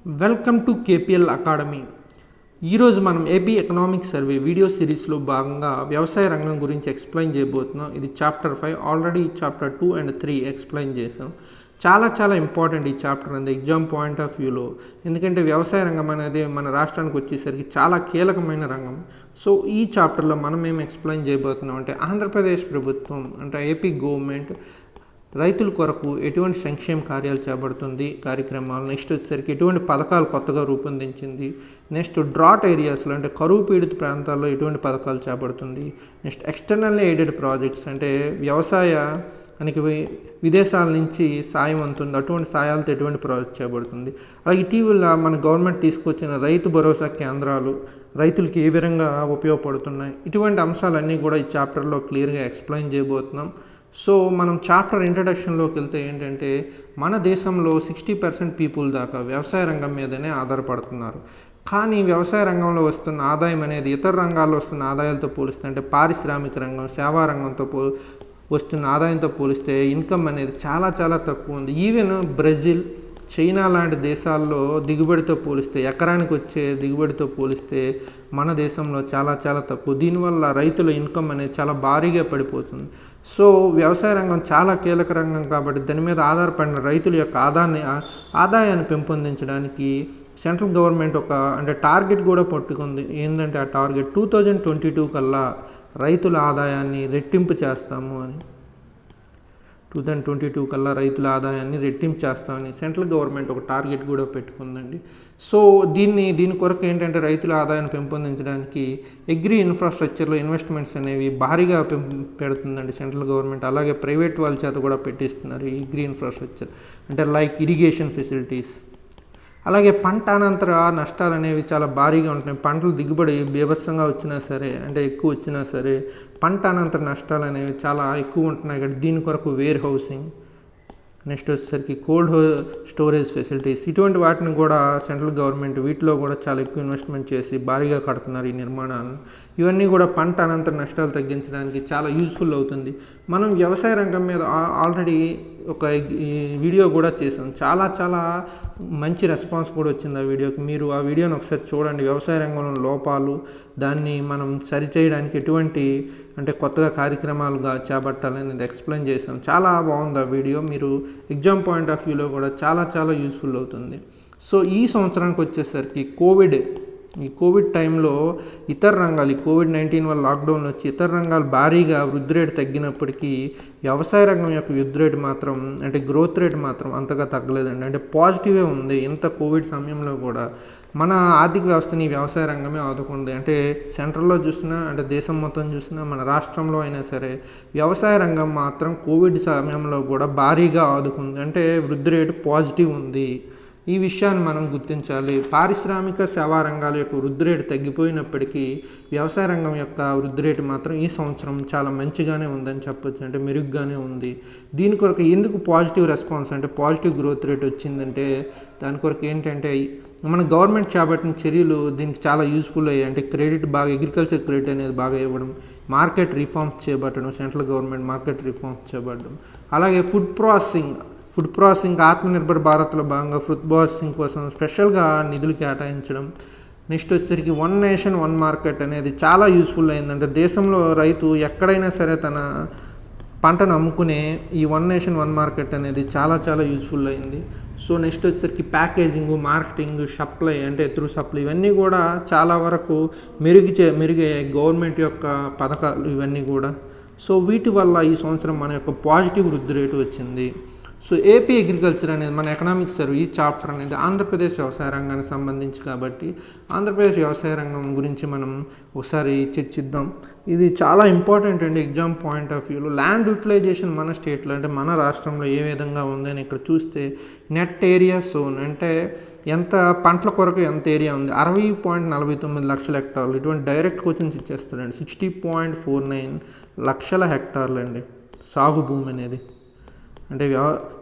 Welcome to KPL academy. ఈరోజు మనం AP economic survey video సిరీస్లో భాగంగా వ్యవసాయ రంగం గురించి ఎక్స్ప్లెయిన్ చేయబోతున్నాం. ఇది chapter 5. Already chapter 2 and 3 explain చేసాం. చాలా ఇంపార్టెంట్ ఈ చాప్టర్ అనేది ఎగ్జామ్ పాయింట్ ఆఫ్ వ్యూలో. ఎందుకంటే వ్యవసాయ రంగం అనేది మన రాష్ట్రానికి వచ్చేసరికి చాలా కీలకమైన రంగం. సో ఈ చాప్టర్లో మనం ఏం ఎక్స్ప్లెయిన్ చేయబోతున్నాం అంటే ఆంధ్రప్రదేశ్ ప్రభుత్వం అంటే ఏపీ గవర్నమెంట్ రైతుల కొరకు ఎటువంటి సంక్షేమ కార్యాలు చేపడుతుంది, కార్యక్రమాలు, నెక్స్ట్ వచ్చేసరికి ఎటువంటి పథకాలు కొత్తగా రూపొందించింది, నెక్స్ట్ డ్రాట్ ఏరియాస్లో అంటే కరువు పీడిత ప్రాంతాల్లో ఎటువంటి పథకాలు చేపడుతుంది, నెక్స్ట్ ఎక్స్టర్నల్లీ ఎయిడెడ్ ప్రాజెక్ట్స్ అంటే వ్యవసాయానికి విదేశాల నుంచి సాయం అందుతుంది, అటువంటి సాయాలతో ఎటువంటి ప్రాజెక్ట్ చేపడుతుంది. అలాగే ఇటీవల మన గవర్నమెంట్ తీసుకొచ్చిన రైతు భరోసా కేంద్రాలు రైతులకి ఏ విధంగా ఉపయోగపడుతున్నాయి, ఇటువంటి అంశాలన్నీ కూడా ఈ చాప్టర్లో క్లియర్గా ఎక్స్ప్లెయిన్ చేయబోతున్నాం. సో మనం చాప్టర్ ఇంట్రడక్షన్లోకి వెళ్తే ఏంటంటే మన దేశంలో 60% పీపుల్ దాకా వ్యవసాయ రంగం మీదనే ఆధారపడుతున్నారు. కానీ వ్యవసాయ రంగంలో వస్తున్న ఆదాయం అనేది ఇతర రంగాల్లో వస్తున్న ఆదాయాలతో పోలిస్తే అంటే పారిశ్రామిక రంగం, సేవా రంగంతో వస్తున్న ఆదాయంతో పోలిస్తే ఇన్కమ్ అనేది చాలా తక్కువ ఉంది. ఈవెన్ బ్రెజిల్, చైనా లాంటి దేశాల్లో దిగుబడితో పోలిస్తే ఎకరానికి వచ్చే దిగుబడితో పోలిస్తే మన దేశంలో చాలా తక్కువ. దీనివల్ల రైతుల ఇన్కమ్ అనేది చాలా భారీగా పడిపోతుంది. సో వ్యవసాయ రంగం చాలా కీలక రంగం కాబట్టి దాని మీద ఆధారపడిన రైతుల యొక్క ఆదాయాన్ని పెంపొందించడానికి సెంట్రల్ గవర్నమెంట్ అంటే టార్గెట్ కూడా పట్టుకుంది. ఏంటంటే ఆ టార్గెట్ 2022 కల్లా రైతుల ఆదాయాన్ని రెట్టింపు చేస్తాము అని. 2022 కల్లా రైతుల ఆదాయాన్ని రెట్టింపు చేస్తామని సెంట్రల్ గవర్నమెంట్ ఒక టార్గెట్ కూడా పెట్టుకుందండి. సో దీని కొరకు ఏంటంటే రైతుల ఆదాయాన్ని పెంపొందించడానికి అగ్రి ఇన్ఫ్రాస్ట్రక్చర్లో ఇన్వెస్ట్మెంట్స్ అనేవి భారీగా పెడుతుందండి సెంట్రల్ గవర్నమెంట్. అలాగే ప్రైవేట్ వాళ్ళ చేత కూడా పెట్టిస్తున్నారు ఈ అగ్రి ఇన్ఫ్రాస్ట్రక్చర్ అంటే లైక్ ఇరిగేషన్ ఫెసిలిటీస్. అలాగే పంట అనంతర నష్టాలు అనేవి చాలా భారీగా ఉంటున్నాయి. పంటలు దిగుబడి బీభత్సంగా వచ్చినా సరే అంటే ఎక్కువ వచ్చినా సరే పంట అనంతర నష్టాలు అనేవి చాలా ఎక్కువ ఉంటున్నాయి. కాబట్టి దీని కొరకు వేర్ హౌసింగ్, నెక్స్ట్ వచ్చేసరికి కోల్డ్ స్టోరేజ్ ఫెసిలిటీస్, ఇటువంటి వాటిని కూడా సెంట్రల్ గవర్నమెంట్ వీటిలో కూడా చాలా ఎక్కువ ఇన్వెస్ట్మెంట్ చేసి భారీగా కడుతున్నారు ఈ నిర్మాణాలను. ఇవన్నీ కూడా పంట అనంతర నష్టాలు తగ్గించడానికి చాలా యూజ్ఫుల్ అవుతుంది. మనం వ్యవసాయ రంగం మీద ఆల్రెడీ ఒక వీడియో కూడా చేసాం. చాలా మంచి రెస్పాన్స్ కూడా వచ్చింది ఆ వీడియోకి. మీరు ఆ వీడియోని ఒకసారి చూడండి. వ్యవసాయ రంగంలో లోపాలు, దాన్ని మనం సరిచేయడానికి ఎటువంటి అంటే కొత్తగా కార్యక్రమాలుగా చేపట్టాలని ఎక్స్ప్లెయిన్ చేశాం. చాలా బాగుంది ఆ వీడియో. మీరు ఎగ్జామ్ పాయింట్ ఆఫ్ వ్యూలో కూడా చాలా యూస్ఫుల్ అవుతుంది. సో ఈ సంవత్సరానికి వచ్చేసరికి ఈ కోవిడ్ టైంలో ఇతర రంగాలు ఈ COVID-19 వల్ల లాక్డౌన్ వచ్చి ఇతర రంగాలు భారీగా వృద్ధి రేటు తగ్గినప్పటికీ వ్యవసాయ రంగం యొక్క వృద్ధి రేటు మాత్రం అంటే గ్రోత్ రేట్ మాత్రం అంతగా తగ్గలేదండి. అంటే పాజిటివే ఉంది. ఇంత కోవిడ్ సమయంలో కూడా మన ఆర్థిక వ్యవస్థని వ్యవసాయ రంగమే ఆదుకుంది. అంటే సెంట్రల్లో చూసినా అంటే దేశం మొత్తం చూసినా మన రాష్ట్రంలో అయినా సరే వ్యవసాయ రంగం మాత్రం కోవిడ్ సమయంలో కూడా భారీగా ఆదుకుంది. అంటే వృద్ధి రేటు పాజిటివ్ ఉంది. ఈ విషయాన్ని మనం గుర్తించాలి. పారిశ్రామిక సేవా రంగాల యొక్క వృద్ధి రేటు తగ్గిపోయినప్పటికీ వ్యవసాయ రంగం యొక్క వృద్ధి రేటు మాత్రం ఈ సంవత్సరం చాలా మంచిగానే ఉందని చెప్పొచ్చు. అంటే మెరుగ్గానే ఉంది. దీని కొరకు ఎందుకు పాజిటివ్ రెస్పాన్స్ అంటే పాజిటివ్ గ్రోత్ రేట్ వచ్చిందంటే దాని కొరకు ఏంటంటే మన గవర్నమెంట్ చేపట్టిన చర్యలు దీనికి చాలా యూస్ఫుల్ అయ్యాయి. అంటే క్రెడిట్ బాగా అగ్రికల్చర్ క్రెడిట్ అనేది బాగా ఇవ్వడం, మార్కెట్ రిఫార్మ్స్ చేపట్టడం, సెంట్రల్ గవర్నమెంట్ మార్కెట్ రిఫార్మ్స్ చేపట్టడం, అలాగే ఫుడ్ ప్రాసెసింగ్ ఆత్మనిర్భర్ భారత్లో భాగంగా ఫుడ్ ప్రాసెసింగ్ కోసం స్పెషల్గా నిధులు కేటాయించడం. నెక్స్ట్ వచ్చేసరికి 1 నేషన్ 1 మార్కెట్ అనేది చాలా యూస్ఫుల్ అయిందంటే దేశంలో రైతు ఎక్కడైనా సరే తన పంటను అమ్ముకునే ఈ 1 నేషన్ 1 మార్కెట్ అనేది చాలా యూస్ఫుల్ అయింది. సో నెక్స్ట్ వచ్చేసరికి ప్యాకేజింగ్, మార్కెటింగ్, సప్లై అంటే త్రూ సప్లై ఇవన్నీ కూడా చాలా వరకు మెరుగయ్యాయి గవర్నమెంట్ యొక్క పథకాలు ఇవన్నీ కూడా. సో వీటి వల్ల ఈ సంవత్సరం మన యొక్క పాజిటివ్ వృద్ధి రేటు వచ్చింది. సో ఏపీ అగ్రికల్చర్ అనేది మన ఎకనామిక్స్ సర్వీ ఈ చాప్టర్ అనేది ఆంధ్రప్రదేశ్ వ్యవసాయ రంగానికి సంబంధించి కాబట్టి ఆంధ్రప్రదేశ్ వ్యవసాయ రంగం గురించి మనం ఒకసారి చర్చిద్దాం. ఇది చాలా ఇంపార్టెంట్ అండి ఎగ్జామ్ పాయింట్ ఆఫ్ వ్యూలో. ల్యాండ్ యూటిలైజేషన్ మన స్టేట్లో అంటే మన రాష్ట్రంలో ఏ విధంగా ఉందని ఇక్కడ చూస్తే నెట్ ఏరియా సోన్ అంటే ఎంత పంటల కొరకు ఎంత ఏరియా ఉంది 60.49 లక్షల హెక్టార్లు. ఇటువంటి డైరెక్ట్ క్వశ్చన్స్ ఇచ్చేస్తాడండి. 60.49 లక్షల హెక్టార్లు అండి సాగు భూమి అనేది. అంటే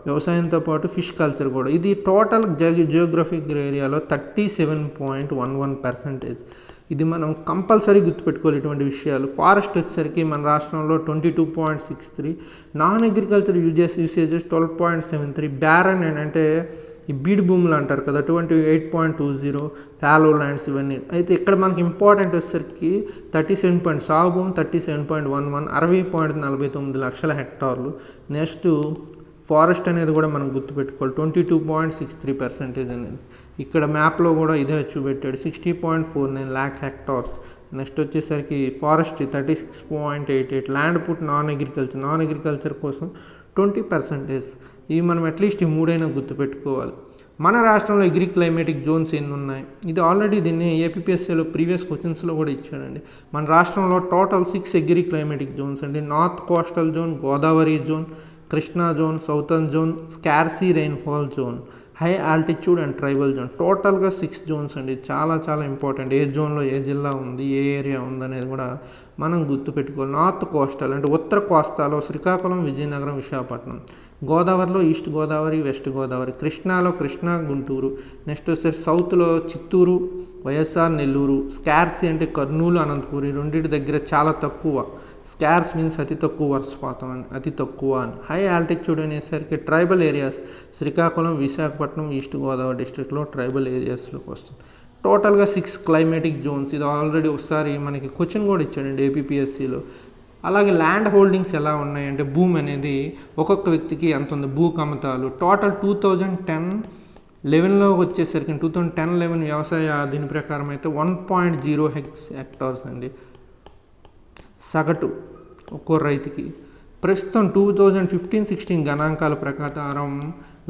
వ్యవసాయంతో పాటు ఫిష్ కల్చర్ కూడా. ఇది టోటల్ జియోగ్రఫిక్ ఏరియాలో 37.11%. ఇది మనం కంపల్సరీ గుర్తుపెట్టుకోవాలి ఇటువంటి విషయాలు. ఫారెస్ట్ వచ్చేసరికి మన రాష్ట్రంలో 22.63, నాన్ అగ్రికల్చర్ యూసేజెస్ 12.73, బ్యారన్ అంటే ఈ బీడ్ భూములు అంటారు కదా, అటువంటి 8.20 ఫ్యాలో ల్యాండ్స్ ఇవన్నీ. అయితే ఇక్కడ మనకి ఇంపార్టెంట్ వచ్చేసరికి 37 సాగు భూమి 37.11 60.49 లక్షల హెక్టార్లు. నెక్స్ట్ ఫారెస్ట్ అనేది కూడా మనం గుర్తుపెట్టుకోవాలి 22.63% అనేది. ఇక్కడ మ్యాప్లో కూడా ఇదే చూపెట్టాడు 60.49 lakh hectares. నెక్స్ట్ వచ్చేసరికి forestry 36.88, land put non agriculture కోసం 20%. ఇవి మనం అట్లీస్ట్ ఈ మూడైనా గుర్తుపెట్టుకోవాలి. మన రాష్ట్రంలో అగ్రి క్లైమేటిక్ జోన్స్ ఎన్ని ఉన్నాయి, ఇది ఆల్రెడీ దీన్ని ఏపీఎస్సీలో ప్రీవియస్ క్వశ్చన్స్లో కూడా ఇచ్చాడండి. మన రాష్ట్రంలో టోటల్ 6 అగ్రి క్లైమేటిక్ జోన్స్ అండి. North coastal zone, Godavari zone, Krishna zone, southern zone, scarce rainfall zone, high altitude and tribal zone. టోటల్గా 6 జోన్స్ అండి. చాలా చాలా ఇంపార్టెంట్. ఏ జోన్లో ఏ జిల్లా ఉంది, ఏ ఏరియా ఉంది అనేది కూడా మనం గుర్తుపెట్టుకోవాలి. నార్త్ కోస్టల్ అంటే ఉత్తర కోస్తాలో శ్రీకాకుళం, విజయనగరం, విశాఖపట్నం. గోదావరిలో ఈస్ట్ గోదావరి, వెస్ట్ గోదావరి. కృష్ణాలో కృష్ణా, గుంటూరు. నెక్స్ట్ వచ్చేసి సౌత్లో చిత్తూరు, వైఎస్ఆర్, నెల్లూరు. స్కార్సీ అంటే కర్నూలు, అనంతపురి. రెండింటి దగ్గర చాలా తక్కువ. స్కార్స్ మీన్స్ అతి తక్కువ వర్షపాతం అని, అతి తక్కువ అని. హై ఆల్టిట్యూడ్ అనేసరికి tribal areas Srikakulam, Visakhapatnam, east Godavari డిస్ట్రిక్ట్లో ట్రైబల్ ఏరియాస్లోకి వస్తుంది. టోటల్గా 6 క్లైమేటిక్ జోన్స్. ఇది ఆల్రెడీ ఒకసారి మనకి క్వశ్చన్ కూడా ఇచ్చాడండి ఏపీఎస్సీలో. అలాగే ల్యాండ్ హోల్డింగ్స్ ఎలా ఉన్నాయంటే భూమి అనేది ఒక్కొక్క వ్యక్తికి ఎంత ఉంది, భూ కమతాలు టోటల్ 2010-11లో వచ్చేసరికి 2010-11 వ్యవసాయ దీని ప్రకారం అయితే 1.0 hectares అండి సగటు ఒక్కో రైతుకి. ప్రస్తుతం 2015-16 గణాంకాల ప్రకారం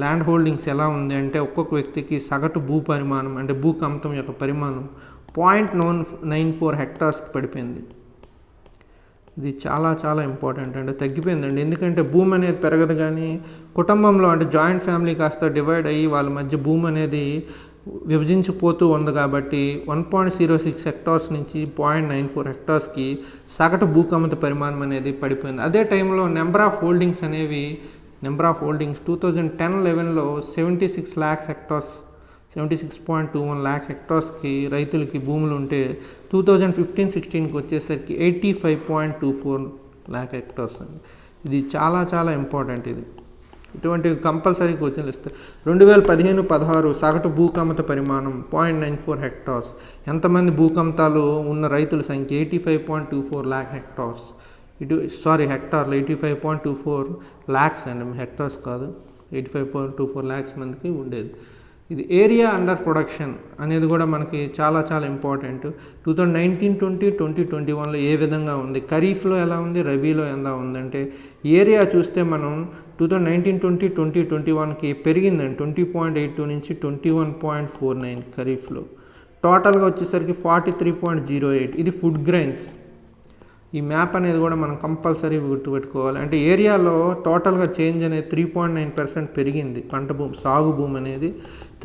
ల్యాండ్ హోల్డింగ్స్ ఎలా ఉంది అంటే ఒక్కొక్క వ్యక్తికి సగటు భూ పరిమాణం అంటే భూ కమతం యొక్క పరిమాణం 0.94 hectaresకి పడిపోయింది. ఇది చాలా చాలా ఇంపార్టెంట్ అంటే తగ్గిపోయిందండి. ఎందుకంటే భూమి అనేది పెరగదు, కానీ కుటుంబంలో అంటే జాయింట్ ఫ్యామిలీ కాస్త డివైడ్ అయ్యి వాళ్ళ మధ్య భూమి అనేది విభజించిపోతూ ఉంది కాబట్టి 1.06 hectares నుంచి 0.94 hectaresకి సగటు భూకమత పరిమాణం అనేది పడిపోయింది. అదే టైంలో నెంబర్ ఆఫ్ హోల్డింగ్స్ 2010-11లో 76 lakhs hectares 76.21 lakh hectaresకి రైతులకి భూములు ఉంటే 2015-16కి వచ్చేసరికి 85.24 lakh hectares అండి. ఇది చాలా చాలా ఇంపార్టెంట్. ఇది ఇటువంటి కంపల్సరీ క్వశ్చన్లు ఇస్తారు. 2015-16 సగటు భూకమత పరిమాణం 0.94 hectares. ఎంతమంది భూకమతాలు ఉన్న రైతుల సంఖ్య 85.24 lakh hectares. హెక్టార్లు 85.24 lakhs అండి, హెక్టార్స్ కాదు. 85.24 lakhs మందికి ఉండేది. ఇది ఏరియా అండర్ ప్రొడక్షన్ అనేది కూడా మనకి చాలా చాలా ఇంపార్టెంట్. 2019-20, 2021లో ఏ విధంగా ఉంది, ఖరీఫ్లో ఎలా ఉంది, రబీలో ఎలా ఉందంటే ఏరియా చూస్తే మనం 2019-20, 2021కి పెరిగిందండి 20.82 నుంచి 21.49 ఖరీఫ్లో. టోటల్గా వచ్చేసరికి 43.08. ఇది ఫుడ్ గ్రైన్స్. ఈ మ్యాప్ అనేది కూడా మనం కంపల్సరీ గుర్తుపెట్టుకోవాలి. అంటే ఏరియాలో టోటల్గా చేంజ్ అనేది 3.9% పెరిగింది. పంట భూమి సాగు భూమి అనేది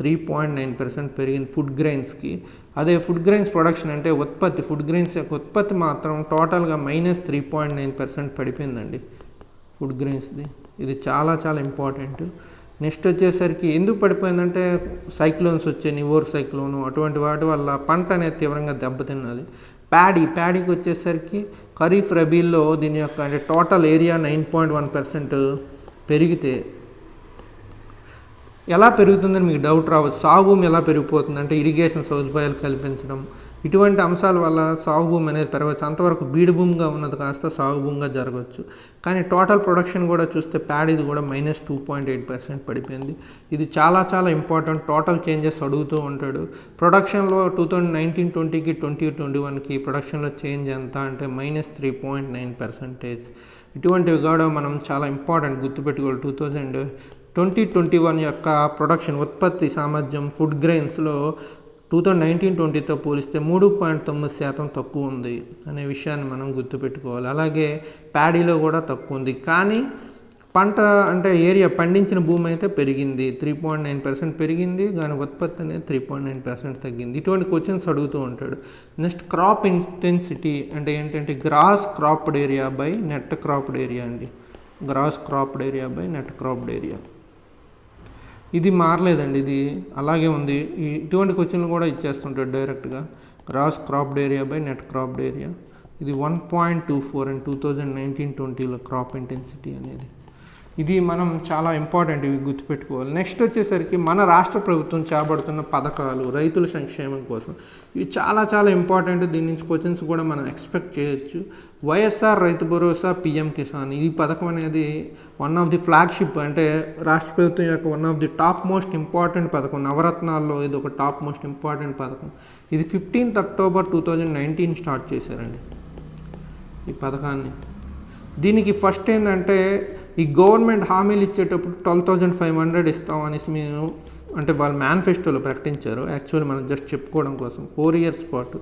3.9% పెరిగింది ఫుడ్ గ్రైన్స్కి. అదే ఫుడ్ గ్రైన్స్ ప్రొడక్షన్ అంటే ఉత్పత్తి, ఫుడ్ గ్రైన్స్ యొక్క ఉత్పత్తి మాత్రం టోటల్గా -3.9% పడిపోయిందండి ఫుడ్ గ్రైన్స్ది. ఇది చాలా చాలా ఇంపార్టెంట్. నెక్స్ట్ వచ్చేసరికి ఎందుకు పడిపోయిందంటే సైక్లోన్స్ వచ్చాయి, నివోర్ సైక్లోను, అటువంటి వాటి వల్ల పంట అనేది తీవ్రంగా దెబ్బతిన్నది. ప్యాడీకి వచ్చేసరికి ఖరీఫ్ రబీల్లో దీని యొక్క అంటే టోటల్ ఏరియా 9.1% పెరిగితే ఎలా పెరుగుతుందని మీకు డౌట్ రావచ్చు. సాగు భూమి ఎలా పెరిగిపోతుంది అంటే ఇరిగేషన్ సదుపాయాలు కల్పించడం, ఇటువంటి అంశాల వల్ల సాగు భూమి అనేది పెరగవచ్చు. అంతవరకు బీడు భూమిగా ఉన్నది కాస్త సాగు భూమిగా జరగవచ్చు. కానీ టోటల్ ప్రొడక్షన్ కూడా చూస్తే ప్యాడీది కూడా -2.8% పడిపోయింది. ఇది చాలా చాలా ఇంపార్టెంట్. టోటల్ చేంజెస్ అడుగుతూ ఉంటాడు. ప్రొడక్షన్లో 2019-20కి 2021కి ప్రొడక్షన్లో చేంజ్ ఎంత అంటే -3.9%. ఇటువంటివి కూడా మనం చాలా ఇంపార్టెంట్ గుర్తుపెట్టుకోవాలి. 2020-21 యొక్క ప్రొడక్షన్ ఉత్పత్తి సామర్థ్యం ఫుడ్ గ్రెయిన్స్లో 2019-20తో పోలిస్తే 3.9% తక్కువ ఉంది అనే విషయాన్ని మనం గుర్తుపెట్టుకోవాలి. అలాగే ప్యాడీలో కూడా తక్కువ ఉంది, కానీ పంట అంటే ఏరియా పండించిన భూమి అయితే పెరిగింది, 3.9% పెరిగింది, కానీ ఉత్పత్తి అనేది 3.9% తగ్గింది. ఇటువంటి క్వశ్చన్స్ అడుగుతూ ఉంటాడు. నెక్స్ట్ క్రాప్ ఇంటెన్సిటీ అంటే ఏంటంటే gross cropped area by net cropped area అండి. Gross cropped area by net cropped area ఇది మారలేదండి, ఇది అలాగే ఉంది. ఇటువంటి క్వశ్చన్లు కూడా ఇచ్చేస్తుంటాడు డైరెక్ట్గా. Gross cropped area by net cropped area ఇది 1.24 అండ్ 2019-20లో క్రాప్ ఇంటెన్సిటీ అనేది. ఇది మనం చాలా ఇంపార్టెంట్, ఇవి గుర్తుపెట్టుకోవాలి. నెక్స్ట్ వచ్చేసరికి మన రాష్ట్ర ప్రభుత్వం చేపడుతున్న పథకాలు రైతుల సంక్షేమం కోసం, ఇవి చాలా చాలా ఇంపార్టెంట్. దీని నుంచి క్వశ్చన్స్ కూడా మనం ఎక్స్పెక్ట్ చేయొచ్చు. వైఎస్ఆర్ రైతు భరోసా, పిఎం కిసాన్, ఈ పథకం అనేది వన్ ఆఫ్ ది ఫ్లాగ్షిప్, అంటే రాష్ట్ర ప్రభుత్వం యొక్క one of the top most important పథకం. నవరత్నాల్లో ఇది ఒక టాప్ మోస్ట్ ఇంపార్టెంట్ పథకం. ఇది 15th October 2019 స్టార్ట్ చేశారండి ఈ పథకాన్ని. దీనికి ఫస్ట్ ఏంటంటే ఈ గవర్నమెంట్ హామీలు ఇచ్చేటప్పుడు 12,500 ఇస్తామనేసి మేము, అంటే వాళ్ళు మేనిఫెస్టోలో ప్రకటించారు. యాక్చువల్లీ మనం జస్ట్ చెప్పుకోవడం కోసం 4 years పాటు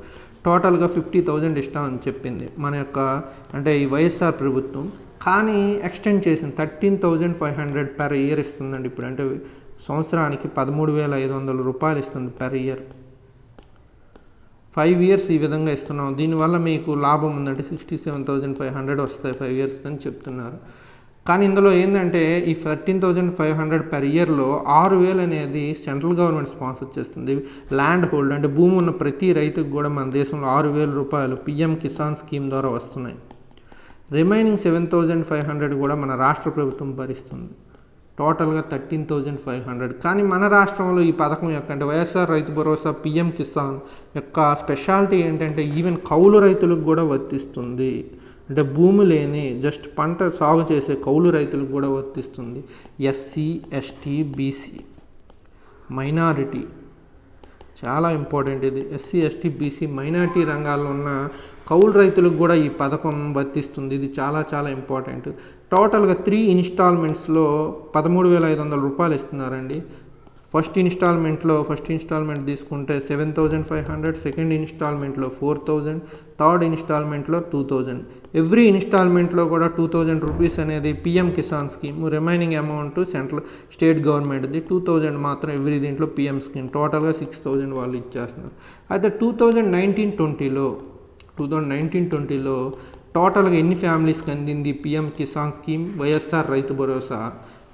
టోటల్గా 50,000 ఇస్తామని చెప్పింది మన యొక్క, అంటే ఈ వైఎస్ఆర్ ప్రభుత్వం. కానీ ఎక్స్టెండ్ చేసింది 13,500 per year ఇస్తుందండి ఇప్పుడు. అంటే సంవత్సరానికి 13,500 రూపాయలు ఇస్తుంది per year. 5 years ఈ విధంగా ఇస్తున్నాం. దీనివల్ల మీకు లాభం ఉందంటే 67,500 వస్తాయి 5 years అని చెప్తున్నారు. కానీ ఇందులో ఏంటంటే ఈ 13,500 per yearలో 6,000 అనేది సెంట్రల్ గవర్నమెంట్ స్పాన్సర్ చేస్తుంది. ల్యాండ్ హోల్డ్, అంటే భూమి ఉన్న ప్రతి రైతుకు కూడా మన దేశంలో 6,000 రూపాయలు పిఎం కిసాన్ స్కీమ్ ద్వారా వస్తున్నాయి. రిమైనింగ్ 7,500 కూడా మన రాష్ట్ర ప్రభుత్వం భరిస్తుంది. టోటల్గా 13,500. కానీ మన రాష్ట్రంలో ఈ పథకం యొక్క, అంటే వైఎస్ఆర్ రైతు భరోసా, పిఎం కిసాన్ యొక్క స్పెషాలిటీ ఏంటంటే ఈవెన్ కౌలు రైతులకు కూడా వర్తిస్తుంది. అంటే భూమి లేని జస్ట్ పంట సాగు చేసే కౌలు రైతులకు కూడా వర్తిస్తుంది. ఎస్సీ, ఎస్టీ, బీసీ, మైనారిటీ, చాలా ఇంపార్టెంట్ ఇది. ఎస్సీ, ఎస్టీ, బీసీ, మైనారిటీ రంగాల్లో ఉన్న కౌలు రైతులకు కూడా ఈ పథకం వర్తిస్తుంది. ఇది చాలా చాలా ఇంపార్టెంట్. టోటల్గా 3 ఇన్స్టాల్మెంట్స్లో 13,500 రూపాయలు ఇస్తున్నారండి. ఫస్ట్ ఇన్స్టాల్మెంట్ తీసుకుంటే 7,500, సెకండ్ ఇన్స్టాల్మెంట్లో 4,000, థర్డ్ ఇన్స్టాల్మెంట్లో 2,000. ఎవ్రీ ఇన్స్టాల్మెంట్లో కూడా 2,000 రూపీస్ అనేది PM Kisan scheme. Remaining amount state గవర్నమెంట్ది 2,000 మాత్రం ఎవ్రీ దీంట్లో పిఎం స్కీమ్. టోటల్గా 6,000 వాళ్ళు ఇచ్చేస్తున్నారు. అయితే 2019-20లో టోటల్గా ఎన్ని ఫ్యామిలీస్కి అందింది పిఎం కిసాన్ స్కీమ్, వైఎస్ఆర్ రైతు భరోసా?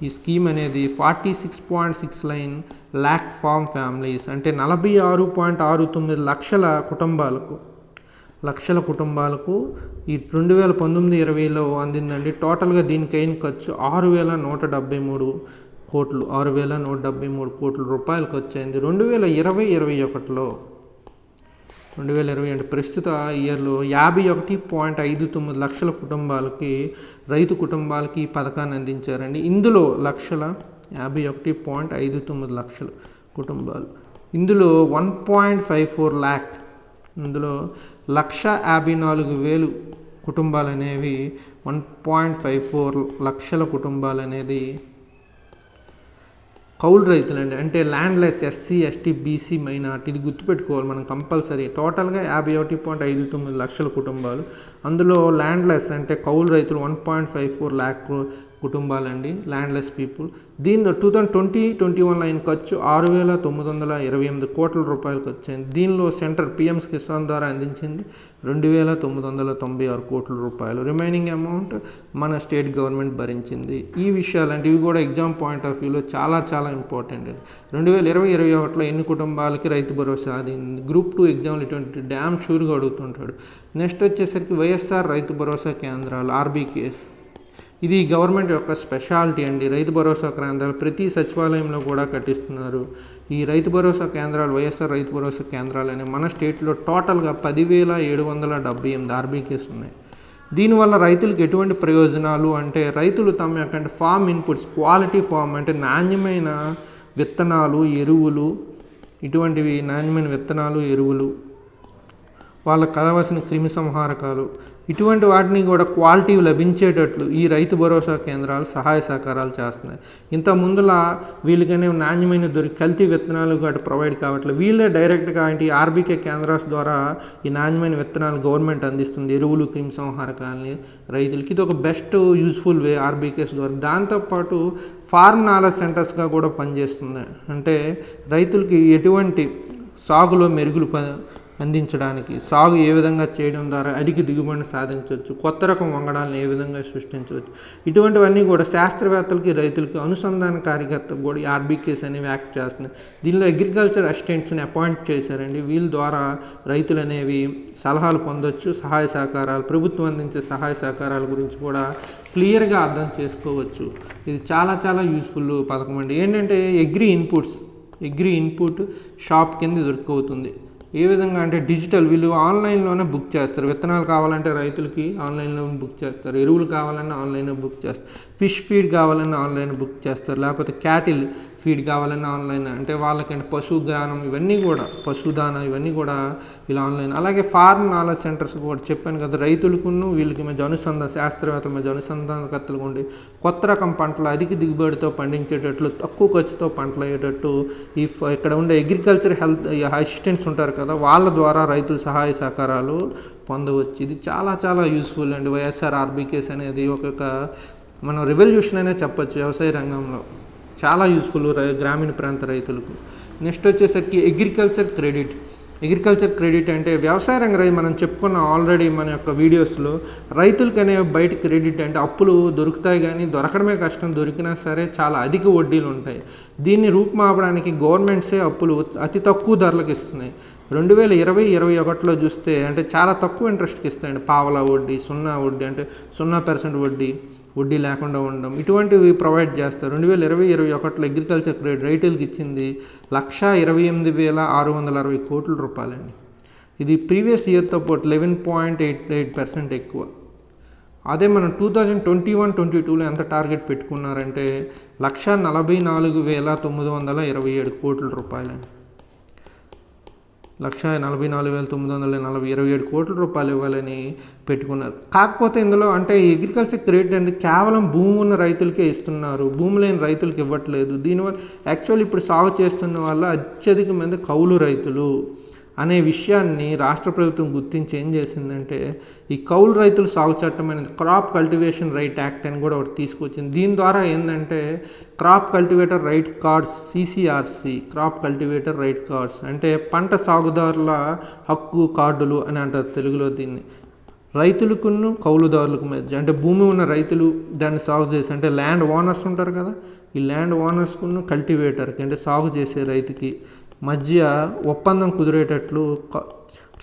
ఈ స్కీమ్ అనేది 46.69 lakh ఫార్మ్ ఫ్యామిలీస్, అంటే 46.69 లక్షల కుటుంబాలకు ఈ 2019-20లో అందిందండి. టోటల్గా దీనికైన ఖర్చు 6,173 కోట్లు, 6,173 కోట్ల రూపాయలు ఖర్చు అయింది. 2020-21లో 2020 అంటే ప్రస్తుత ఇయర్లో 51.59 లక్షల రైతు కుటుంబాలకి ఈ పథకాన్ని అందించారండి. ఇందులో 51.59 లక్షల కుటుంబాలు, ఇందులో 1.54 lakh, ఇందులో 1,54,000 కుటుంబాలు అనేవి, 1.54 లక్షల కుటుంబాలు అనేది కౌలు రైతులండి. అంటే landless, SC, ST, BC, minority, ఇది గుర్తుపెట్టుకోవాలి మనం కంపల్సరీ. టోటల్గా 51.59 లక్షల కుటుంబాలు. అందులో ల్యాండ్లెస్ అంటే కౌలు రైతులు 1.54 lakh కుటుంబాలండి, ల్యాండ్లెస్ పీపుల్. దీనిలో 2020-21 అయిన ఖర్చు 6,928 కోట్ల రూపాయలు ఖర్చు అయింది. దీనిలో సెంటర్ పిఎం కిసాన్ ద్వారా అందించింది 2,996 కోట్ల రూపాయలు. రిమైనింగ్ అమౌంట్ మన స్టేట్ గవర్నమెంట్ భరించింది. ఈ విషయాలు అంటే ఇవి కూడా ఎగ్జామ్ పాయింట్ ఆఫ్ వ్యూలో చాలా చాలా ఇంపార్టెంట్. 2020-21లో ఎన్ని కుటుంబాలకి రైతు భరోసా అది గ్రూప్ 2 ఎగ్జామ్లు ఇటువంటి డ్యామ్ షూర్గా అడుగుతుంటాడు. నెక్స్ట్ వచ్చేసరికి వైఎస్ఆర్ రైతు భరోసా కేంద్రాలు, ఆర్బీకేస్. ఇది గవర్నమెంట్ యొక్క స్పెషాలిటీ అండి. రైతు భరోసా కేంద్రాలు ప్రతి సచివాలయంలో కూడా కట్టిస్తున్నారు. ఈ రైతు భరోసా కేంద్రాలు, వైఎస్ఆర్ రైతు భరోసా కేంద్రాలు అనేవి మన స్టేట్లో టోటల్గా 10,778 ఆర్బీకేస్ ఉన్నాయి. దీనివల్ల రైతులకు ఎటువంటి ప్రయోజనాలు అంటే, రైతులు తమ యొక్క ఫార్మ్ ఇన్పుట్స్, క్వాలిటీ ఫార్మ్ అంటే నాణ్యమైన విత్తనాలు, ఎరువులు, ఇటువంటివి నాణ్యమైన విత్తనాలు, ఎరువులు, వాళ్ళకు కావాల్సిన క్రిమి సంహారకాలు, ఇటువంటి వాటిని కూడా క్వాలిటీ లభించేటట్లు ఈ రైతు భరోసా కేంద్రాలు సహాయ సహకారాలు చేస్తున్నాయి. ఇంత ముందులా వీళ్ళకనే నాణ్యమైన కల్తీ విత్తనాలు కూడా ప్రొవైడ్ కావట్లేదు. వీళ్ళే డైరెక్ట్గా ఏంటి ఆర్బీకే కేంద్రాస్ ద్వారా ఈ నాణ్యమైన విత్తనాలు గవర్నమెంట్ అందిస్తుంది, ఎరువులు, క్రిమి సంహారకాలని రైతులకి. ఇది ఒక బెస్ట్ యూజ్ఫుల్ వే ఆర్బీకేస్ ద్వారా. దాంతోపాటు ఫార్మ్ నాలెడ్జ్ సెంటర్స్గా కూడా పనిచేస్తుంది. అంటే రైతులకి ఎటువంటి సాగులో మెరుగులు అందించడానికి, సాగు ఏ విధంగా చేయడం ద్వారా అధిక దిగుబడిని సాధించవచ్చు, కొత్త రకం వంగడాలను ఏ విధంగా సృష్టించవచ్చు, ఇటువంటివన్నీ కూడా శాస్త్రవేత్తలకి రైతులకి అనుసంధానకారికర్తకు కూడా ఈ ఆర్బీకేస్ అనేవి యాక్ట్ చేస్తున్నాయి. దీనిలో అగ్రికల్చర్ అసిస్టెంట్స్ని అపాయింట్ చేశారండి. వీళ్ళ ద్వారా రైతులు అనేవి సలహాలు పొందొచ్చు, సహాయ సహకారాలు, ప్రభుత్వం అందించే సహాయ సహకారాల గురించి కూడా క్లియర్గా అర్థం చేసుకోవచ్చు. ఇది చాలా చాలా యూస్ఫుల్ పథకం అండి. ఏంటంటే అగ్రి ఇన్పుట్ షాప్ కింద దొరుకుతుంది. ఏ విధంగా అంటే డిజిటల్, వీళ్ళు ఆన్లైన్లోనే బుక్ చేస్తారు. విత్తనాలు కావాలంటే రైతులకి ఆన్లైన్లో బుక్ చేస్తారు, ఎరువులు కావాలన్నా ఆన్లైన్లో బుక్ చేస్తారు, ఫిష్ ఫీడ్ కావాలన్నా ఆన్లైన్ బుక్ చేస్తారు, లేకపోతే క్యాటిల్ ఫీడ్ కావాలన్నా ఆన్లైన్, అంటే వాళ్ళకంటే పశుగ్రానం ఇవన్నీ కూడా, పశుదాన ఇవన్నీ కూడా వీళ్ళు ఆన్లైన్. అలాగే ఫార్మ్ నాలెడ్జ్ సెంటర్స్ కూడా చెప్పాను కదా, రైతులకును వీళ్ళకి మధ్య శాస్త్రవేత్తల మధ్య అనుసంధానకర్తలుగా ఉండి కొత్త రకం పంటలు అధిక దిగుబడితో పండించేటట్లు, తక్కువ ఖర్చుతో పంటలు అయ్యేటట్టు ఇక్కడ ఉండే అగ్రికల్చర్ హెల్త్ అసిస్టెంట్స్ ఉంటారు కదా, వాళ్ళ ద్వారా రైతుల సహాయ సహకారాలు పొందవచ్చు. ఇది చాలా చాలా యూస్ఫుల్ అండి. వైఎస్ఆర్ ఆర్బీకేస్ అనేది ఒక మనం రెవల్యూషన్ అనే చెప్పచ్చు వ్యవసాయ రంగంలో. చాలా యూస్ఫుల్ గ్రామీణ ప్రాంత రైతులకు. నెక్స్ట్ వచ్చేసరికి అగ్రికల్చర్ క్రెడిట్ అంటే వ్యవసాయ రంగ మనం చెప్పుకున్నాం ఆల్రెడీ మన యొక్క వీడియోస్లో. రైతులకి అనే బయట క్రెడిట్ అంటే అప్పులు దొరుకుతాయి, కానీ దొరకడమే కష్టం, దొరికినా సరే చాలా అధిక వడ్డీలు ఉంటాయి. దీన్ని రూపుమాపడానికి గవర్నమెంట్సే అప్పులు అతి తక్కువ ధరలకు ఇస్తున్నాయి. 2020-21లో చూస్తే అంటే చాలా తక్కువ ఇంట్రెస్ట్కి ఇస్తాయండి. పావలా వడ్డీ, 0 వడ్డీ, అంటే 0% వడ్డీ లేకుండా ఉండడం, ఇటువంటివి ప్రొవైడ్ చేస్తారు. 2020-21లో అగ్రికల్చర్ క్రెడిట్ రైతులకు ఇచ్చింది 128,660 కోట్ల రూపాయలండి. ఇది ప్రీవియస్ ఇయర్తో పాటు 11.88% ఎక్కువ. అదే మనం 2021-22లో ఎంత టార్గెట్ పెట్టుకున్నారంటే 144,927 కోట్ల రూపాయలండి. 144,927 కోట్ల రూపాయలు ఇవ్వాలని పెట్టుకున్నారు. కాకపోతే ఇందులో అంటే అగ్రికల్చర్ క్రెడిట్ అంటే కేవలం భూమి ఉన్న రైతులకే ఇస్తున్నారు, భూమి లేని రైతులకు ఇవ్వట్లేదు. దీనివల్ల యాక్చువల్లీ ఇప్పుడు సాగు చేస్తున్న వల్ల అత్యధిక మంది కౌలు రైతులు అనే విషయాన్ని రాష్ట్ర ప్రభుత్వం గుర్తించి ఏం చేసిందంటే ఈ కౌలు రైతులు సాగు చట్టం అనేది క్రాప్ కల్టివేషన్ రైట్ యాక్ట్ అని కూడా ఒకటి తీసుకొచ్చింది. దీని ద్వారా ఏంటంటే crop cultivator right cards, CCRC crop cultivator right cards అంటే పంట సాగుదారుల హక్కు కార్డులు అని అంటారు తెలుగులో దీన్ని. రైతులకును కౌలుదారులకు మధ్య అంటే భూమి ఉన్న రైతులు దాన్ని సాగు చేసి అంటే ల్యాండ్ ఓనర్స్ ఉంటారు కదా, ఈ ల్యాండ్ ఓనర్స్కును కల్టివేటర్కి అంటే సాగు చేసే రైతుకి మధ్య ఒప్పందం కుదిరేటట్లు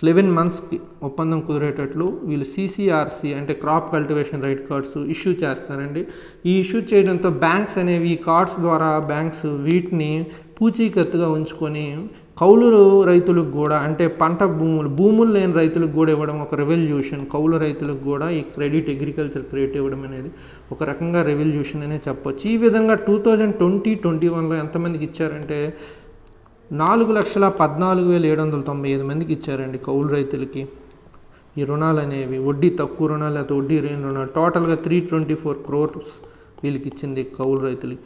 11 monthsకి ఒప్పందం కుదిరేటట్లు వీళ్ళు CCRC అంటే crop cultivation right cards issue చేస్తారండి. ఈ ఇష్యూ చేయడంతో బ్యాంక్స్ అనేవి ఈ కార్డ్స్ ద్వారా బ్యాంక్స్ వీటిని పూచీకత్తుగా ఉంచుకొని కౌలు రైతులకు కూడా అంటే పంట భూములు లేని రైతులకు కూడా ఇవ్వడం ఒక రెవల్యూషన్. కౌలు రైతులకు కూడా ఈ అగ్రికల్చర్ క్రెడిట్ ఇవ్వడం అనేది ఒక రకంగా రెవల్యూషన్ అనే చెప్పొచ్చు. ఈ విధంగా 2020-21లో ఎంతమందికి ఇచ్చారంటే 4,14,795 మందికి ఇచ్చారండి కౌలు రైతులకి ఈ రుణాలు అనేవి. వడ్డీ తక్కువ రుణాలు లేకపోతే వడ్డీ లేని రుణాలు టోటల్గా 324 crores వీళ్ళకి ఇచ్చింది కౌలు రైతులకి.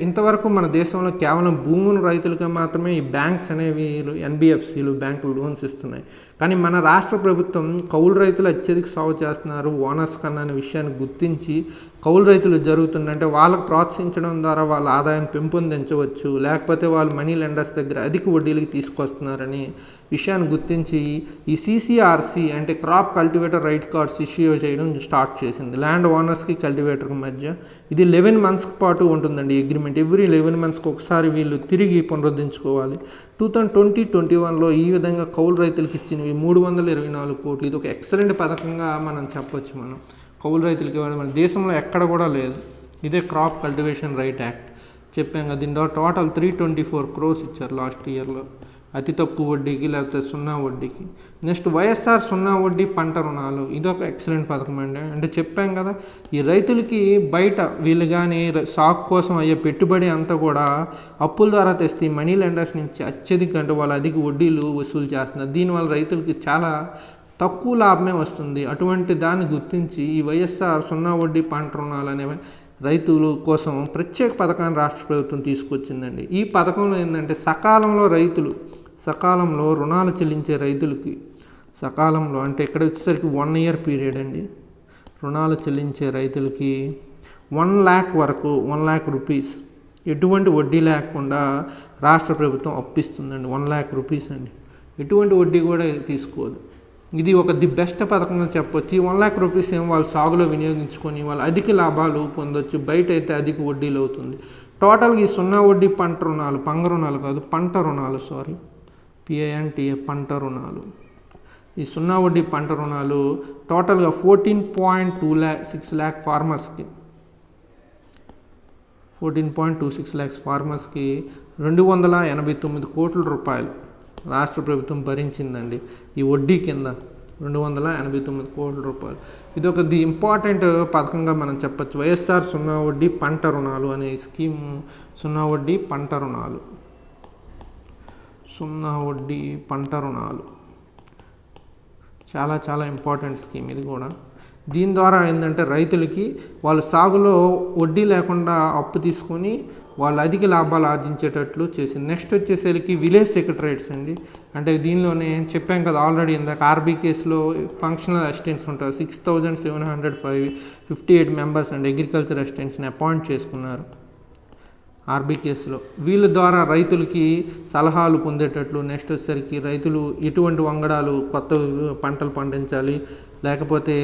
ఇంతవరకు మన దేశంలో కేవలం భూముల రైతులకి మాత్రమే ఈ బ్యాంక్స్ అనేవి NBFCలు బ్యాంకులు లోన్స్ ఇస్తున్నాయి. కానీ మన రాష్ట్ర ప్రభుత్వం కౌలు రైతులు అత్యధిక సాగు చేస్తున్నారు ఓనర్స్ కన్నా అనే విషయాన్ని గుర్తించి కౌలు రైతులు జరుగుతుందంటే వాళ్ళకు ప్రోత్సహించడం ద్వారా వాళ్ళ ఆదాయం పెంపొందించవచ్చు, లేకపోతే వాళ్ళు మనీ లెండర్స్ దగ్గర అధిక వడ్డీలకి తీసుకొస్తున్నారని విషయాన్ని గుర్తించి ఈ CCRC అంటే crop cultivator right cards issue చేయడం స్టార్ట్ చేసింది ల్యాండ్ ఓనర్స్కి కల్టివేటర్కి మధ్య. ఇది 11 months పాటు ఉంటుందండి అగ్రిమెంట్. ఎవ్రీ 11 monthsకి ఒకసారి వీళ్ళు తిరిగి పునరుద్ధరించుకోవాలి. 2020-21లో ఈ విధంగా కౌలు రైతులకి ఇచ్చినవి 324 కోట్లు. ఇది ఒక ఎక్సలెంట్ పథకంగా మనం చెప్పొచ్చు. మనం కౌలు రైతులకి ఇవ్వడం మన దేశంలో ఎక్కడ కూడా లేదు. ఇదే క్రాప్ కల్టివేషన్ రైట్ యాక్ట్ చెప్పాం కదా. దీంట్లో టోటల్ 324 crores ఇచ్చారు లాస్ట్ ఇయర్లో అతి తక్కువ వడ్డీకి లేకపోతే 0 వడ్డీకి. నెక్స్ట్ వైఎస్ఆర్ 0 వడ్డీ పంట రుణాలు, ఇదొక ఎక్సలెంట్ పథకం అండి. అంటే చెప్పాం కదా ఈ రైతులకి బయట వీళ్ళు కానీ సాగు కోసం అయ్యే పెట్టుబడి అంతా కూడా అప్పుల ద్వారా తెస్తే మనీ లెండర్స్ నుంచి అత్యధిక అంటే వాళ్ళు అధిక వడ్డీలు వసూలు చేస్తున్నారు. దీనివల్ల రైతులకి చాలా తక్కువ లాభమే వస్తుంది. అటువంటి దాన్ని గుర్తించి ఈ వైఎస్ఆర్ 0 వడ్డీ పంట రుణాలు అనేవి రైతుల కోసం ప్రత్యేక పథకాన్ని రాష్ట్ర ప్రభుత్వం తీసుకొచ్చిందండి. ఈ పథకంలో ఏంటంటే సకాలంలో రుణాలు చెల్లించే రైతులకి సకాలంలో అంటే ఇక్కడ వచ్చేసరికి 1 year పీరియడ్ అండి. రుణాలు చెల్లించే రైతులకి 1 lakh వరకు 1 lakh rupees ఎటువంటి వడ్డీ లేకుండా రాష్ట్ర ప్రభుత్వం అప్పిస్తుందండి. 1 lakh rupees అండి. ఎటువంటి వడ్డీ కూడా తీసుకోదు. ఇది ఒక ది బెస్ట్ పథకంగా చెప్పొచ్చు. ఈ 1 lakh రూపీస్ ఏమో వాళ్ళు సాగులో వినియోగించుకొని వాళ్ళు అధిక లాభాలు పొందొచ్చు. బయట అయితే అధిక వడ్డీలు అవుతుంది. టోటల్గా ఈ 0 వడ్డీ పంట రుణాలు, పంగ రుణాలు కాదు, పంట రుణాలు, PINTA పంట రుణాలు. ఈ 0 వడ్డీ పంట రుణాలు టోటల్గా 14.26 lakh ఫార్మర్స్కి 14.26 lakhs ఫార్మర్స్కి 289 కోట్ల రూపాయలు రాష్ట్ర ప్రభుత్వం భరించిందండి. ఈ వడ్డీ కింద 289 కోట్ల రూపాయలు. ఇది ఒక ది ఇంపార్టెంట్ పథకంగా మనం చెప్పచ్చు. వైఎస్ఆర్ 0 వడ్డీ పంట రుణాలు అనే స్కీమ్. 0 వడ్డీ పంట రుణాలు, 0 వడ్డీ పంట రుణాలు చాలా చాలా ఇంపార్టెంట్ స్కీమ్ ఇది కూడా. దీని ద్వారా ఏంటంటే రైతులకి వాళ్ళు సాగులో వడ్డీ లేకుండా అప్పు తీసుకొని వాళ్ళు అధిక లాభాలు ఆర్జించేటట్లు చేసింది. నెక్స్ట్ వచ్చేసరికి విలేజ్ సెక్రటరేట్స్ అండి. అంటే దీనిలోనే చెప్పాం కదా ఆల్రెడీ ఇందాక, RBKSలో ఫంక్షనల్ అసిస్టెంట్స్ ఉంటారు. 6,758 మెంబర్స్ అండి అగ్రికల్చర్ అసిస్టెంట్స్ని అపాయింట్ చేసుకున్నారు RBKSలో. వీళ్ళ ద్వారా రైతులకి సలహాలు పొందేటట్లు, నెక్స్ట్ వచ్చేసరికి రైతులు ఎటువంటి వంగడాలు కొత్త పంటలు పండించాలి, లేకపోతే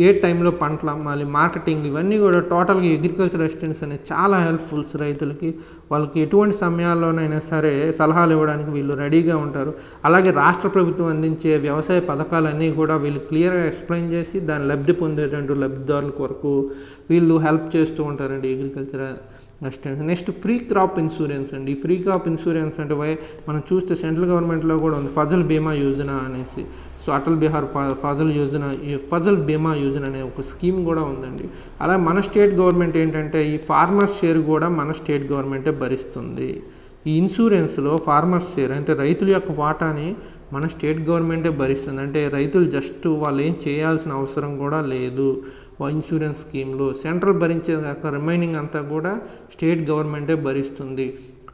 ఏ టైంలో పంటలు అమ్మాలి, మార్కెటింగ్, ఇవన్నీ కూడా టోటల్గా అగ్రికల్చర్ అసిస్టెంట్స్ అనేది చాలా హెల్ప్ఫుల్స్ రైతులకి. వాళ్ళకి ఎటువంటి సమయాల్లోనైనా సరే సలహాలు ఇవ్వడానికి వీళ్ళు రెడీగా ఉంటారు. అలాగే రాష్ట్ర ప్రభుత్వం అందించే వ్యవసాయ పథకాలన్నీ కూడా వీళ్ళు క్లియర్గా ఎక్స్ప్లెయిన్ చేసి దాని లబ్ధి పొందేటువంటి లబ్ధిదారుల కొరకు వీళ్ళు హెల్ప్ చేస్తూ ఉంటారండి agriculture assistants. Next free crop insurance అండి. ఈ ఫ్రీ క్రాప్ ఇన్సూరెన్స్ అంటే మనం చూస్తే సెంట్రల్ గవర్నమెంట్లో కూడా ఉంది ఫసల్ బీమా యోజన అనేసి. సో అటల్ బిహార్ ఫసల్ బీమా యోజన అనే ఒక స్కీమ్ కూడా ఉందండి. అలా మన స్టేట్ గవర్నమెంట్ ఏంటంటే ఈ ఫార్మర్స్ షేర్ కూడా మన స్టేట్ గవర్నమెంటే భరిస్తుంది. ఈ ఇన్సూరెన్స్లో ఫార్మర్స్ షేర్ అంటే రైతుల యొక్క వాటాని మన స్టేట్ గవర్నమెంటే భరిస్తుంది. అంటే రైతులు జస్ట్ వాళ్ళు ఏం చేయాల్సిన అవసరం కూడా లేదు. ఇన్సూరెన్స్ స్కీమ్లో సెంట్రల్ భరించే రిమైనింగ్ అంతా కూడా స్టేట్ గవర్నమెంటే భరిస్తుంది.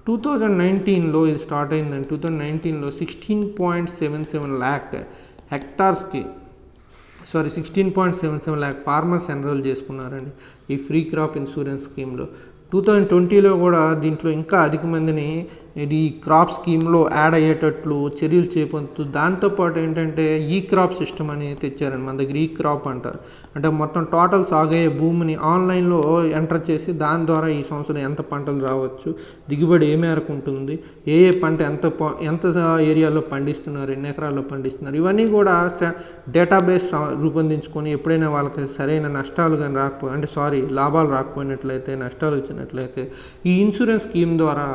2019లో ఇది స్టార్ట్ అయిందండి. 2019లో 16.77 lakh హెక్టార్స్కి 16.77 lakh ఫార్మర్స్ ఎన్రోల్ చేసుకున్నారండి ఈ ఫ్రీ క్రాప్ ఇన్సూరెన్స్ స్కీమ్లో. 2020లో కూడా దీంట్లో ఇంకా అధిక మందిని ఇది క్రాప్ స్కీమ్లో యాడ్ అయ్యేటట్లు చర్యలు చేపడుతూ, దాంతోపాటు ఏంటంటే ఈ క్రాప్ సిస్టమ్ అని తెచ్చారండి మన దగ్గర. ఈ క్రాప్ అంటారు, అంటే మొత్తం టోటల్ సాగయ్యే భూమిని ఆన్లైన్లో ఎంటర్ చేసి దాని ద్వారా ఈ సంవత్సరం ఎంత పంటలు రావచ్చు, దిగుబడి ఏ మేరకు ఉంటుంది, ఏ పంట ఎంత ఏరియాలో పండిస్తున్నారు, ఎన్ని ఎకరాల్లో పండిస్తున్నారు, ఇవన్నీ కూడా డేటాబేస్ రూపొందించుకొని ఎప్పుడైనా వాళ్ళకి సరైన నష్టాలు కానీ లాభాలు రాకపోయినట్లయితే, నష్టాలు వచ్చినట్లయితే ఈ ఇన్సూరెన్స్ స్కీమ్ ద్వారా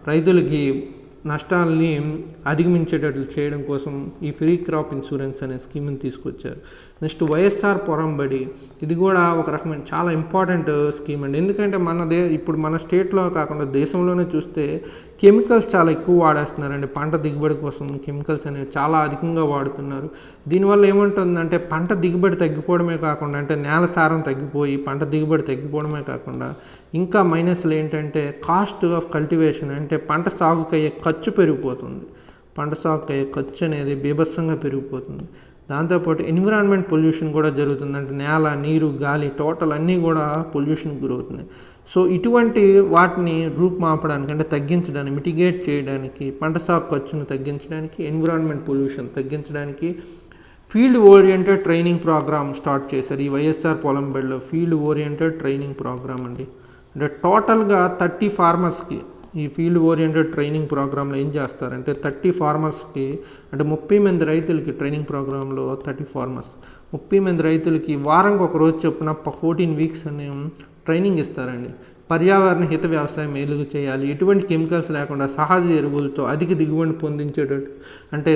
రైతులకి నష్టాలని అధిగమించేటట్లు చేయడం కోసం ఈ ఫ్రీ క్రాప్ ఇన్సూరెన్స్ అనే స్కీమ్ని తీసుకొచ్చారు. నెక్స్ట్ వైఎస్ఆర్ పొలంబడి, ఇది కూడా ఒక రకమైన చాలా ఇంపార్టెంట్ స్కీమ్ అండి. ఎందుకంటే ఇప్పుడు మన స్టేట్లో కాకుండా దేశంలోనే చూస్తే కెమికల్స్ చాలా ఎక్కువ వాడేస్తున్నారండి. పంట దిగుబడి కోసం కెమికల్స్ అనేవి చాలా అధికంగా వాడుతున్నారు. దీనివల్ల ఏముంటుందంటే పంట దిగుబడి తగ్గిపోవడమే కాకుండా, అంటే నేల సారం తగ్గిపోయి పంట దిగుబడి తగ్గిపోవడమే కాకుండా ఇంకా మైనస్లు ఏంటంటే కాస్ట్ ఆఫ్ కల్టివేషన్, అంటే పంట సాగుకు అయ్యే ఖర్చు పెరిగిపోతుంది. పంట సాగుకు అయ్యే ఖర్చు అనేది బీభత్సంగా పెరిగిపోతుంది. దాంతోపాటు ఎన్విరాన్మెంట్ పొల్యూషన్ కూడా జరుగుతుంది. అంటే నేల, నీరు, గాలి టోటల్ అన్నీ కూడా పొల్యూషన్కి గురవుతున్నాయి. సో ఇటువంటి వాటిని రూపుమాపడానికి, అంటే తగ్గించడానికి, మిటిగేట్ చేయడానికి, పంట సాగు ఖర్చును తగ్గించడానికి, ఎన్విరాన్మెంట్ పొల్యూషన్ తగ్గించడానికి field oriented training programme start చేశారు. ఈ వైఎస్ఆర్ పొలంబడిలో ఫీల్డ్ ఓరియంటెడ్ ట్రైనింగ్ ప్రోగ్రామ్ అండి. అంటే టోటల్గా 30 ఫార్మర్స్కి ఈ ఫీల్డ్ ఓరియంటెడ్ ట్రైనింగ్ ప్రోగ్రాంలో ఏం చేస్తారంటే 30 ఫార్మర్స్కి, అంటే 30 మంది రైతులకి ట్రైనింగ్ ప్రోగ్రాంలో 30 ఫార్మర్స్ 30 మంది రైతులకి వారానికి ఒక రోజు చొప్పున 14 వీక్స్ అనే ట్రైనింగ్ ఇస్తారండి. పర్యావరణ హిత వ్యవసాయం మేలుగు చేయాలి, ఎటువంటి కెమికల్స్ లేకుండా సహజ ఎరువులతో అధిక దిగుబడిని పొందించేటట్టు, అంటే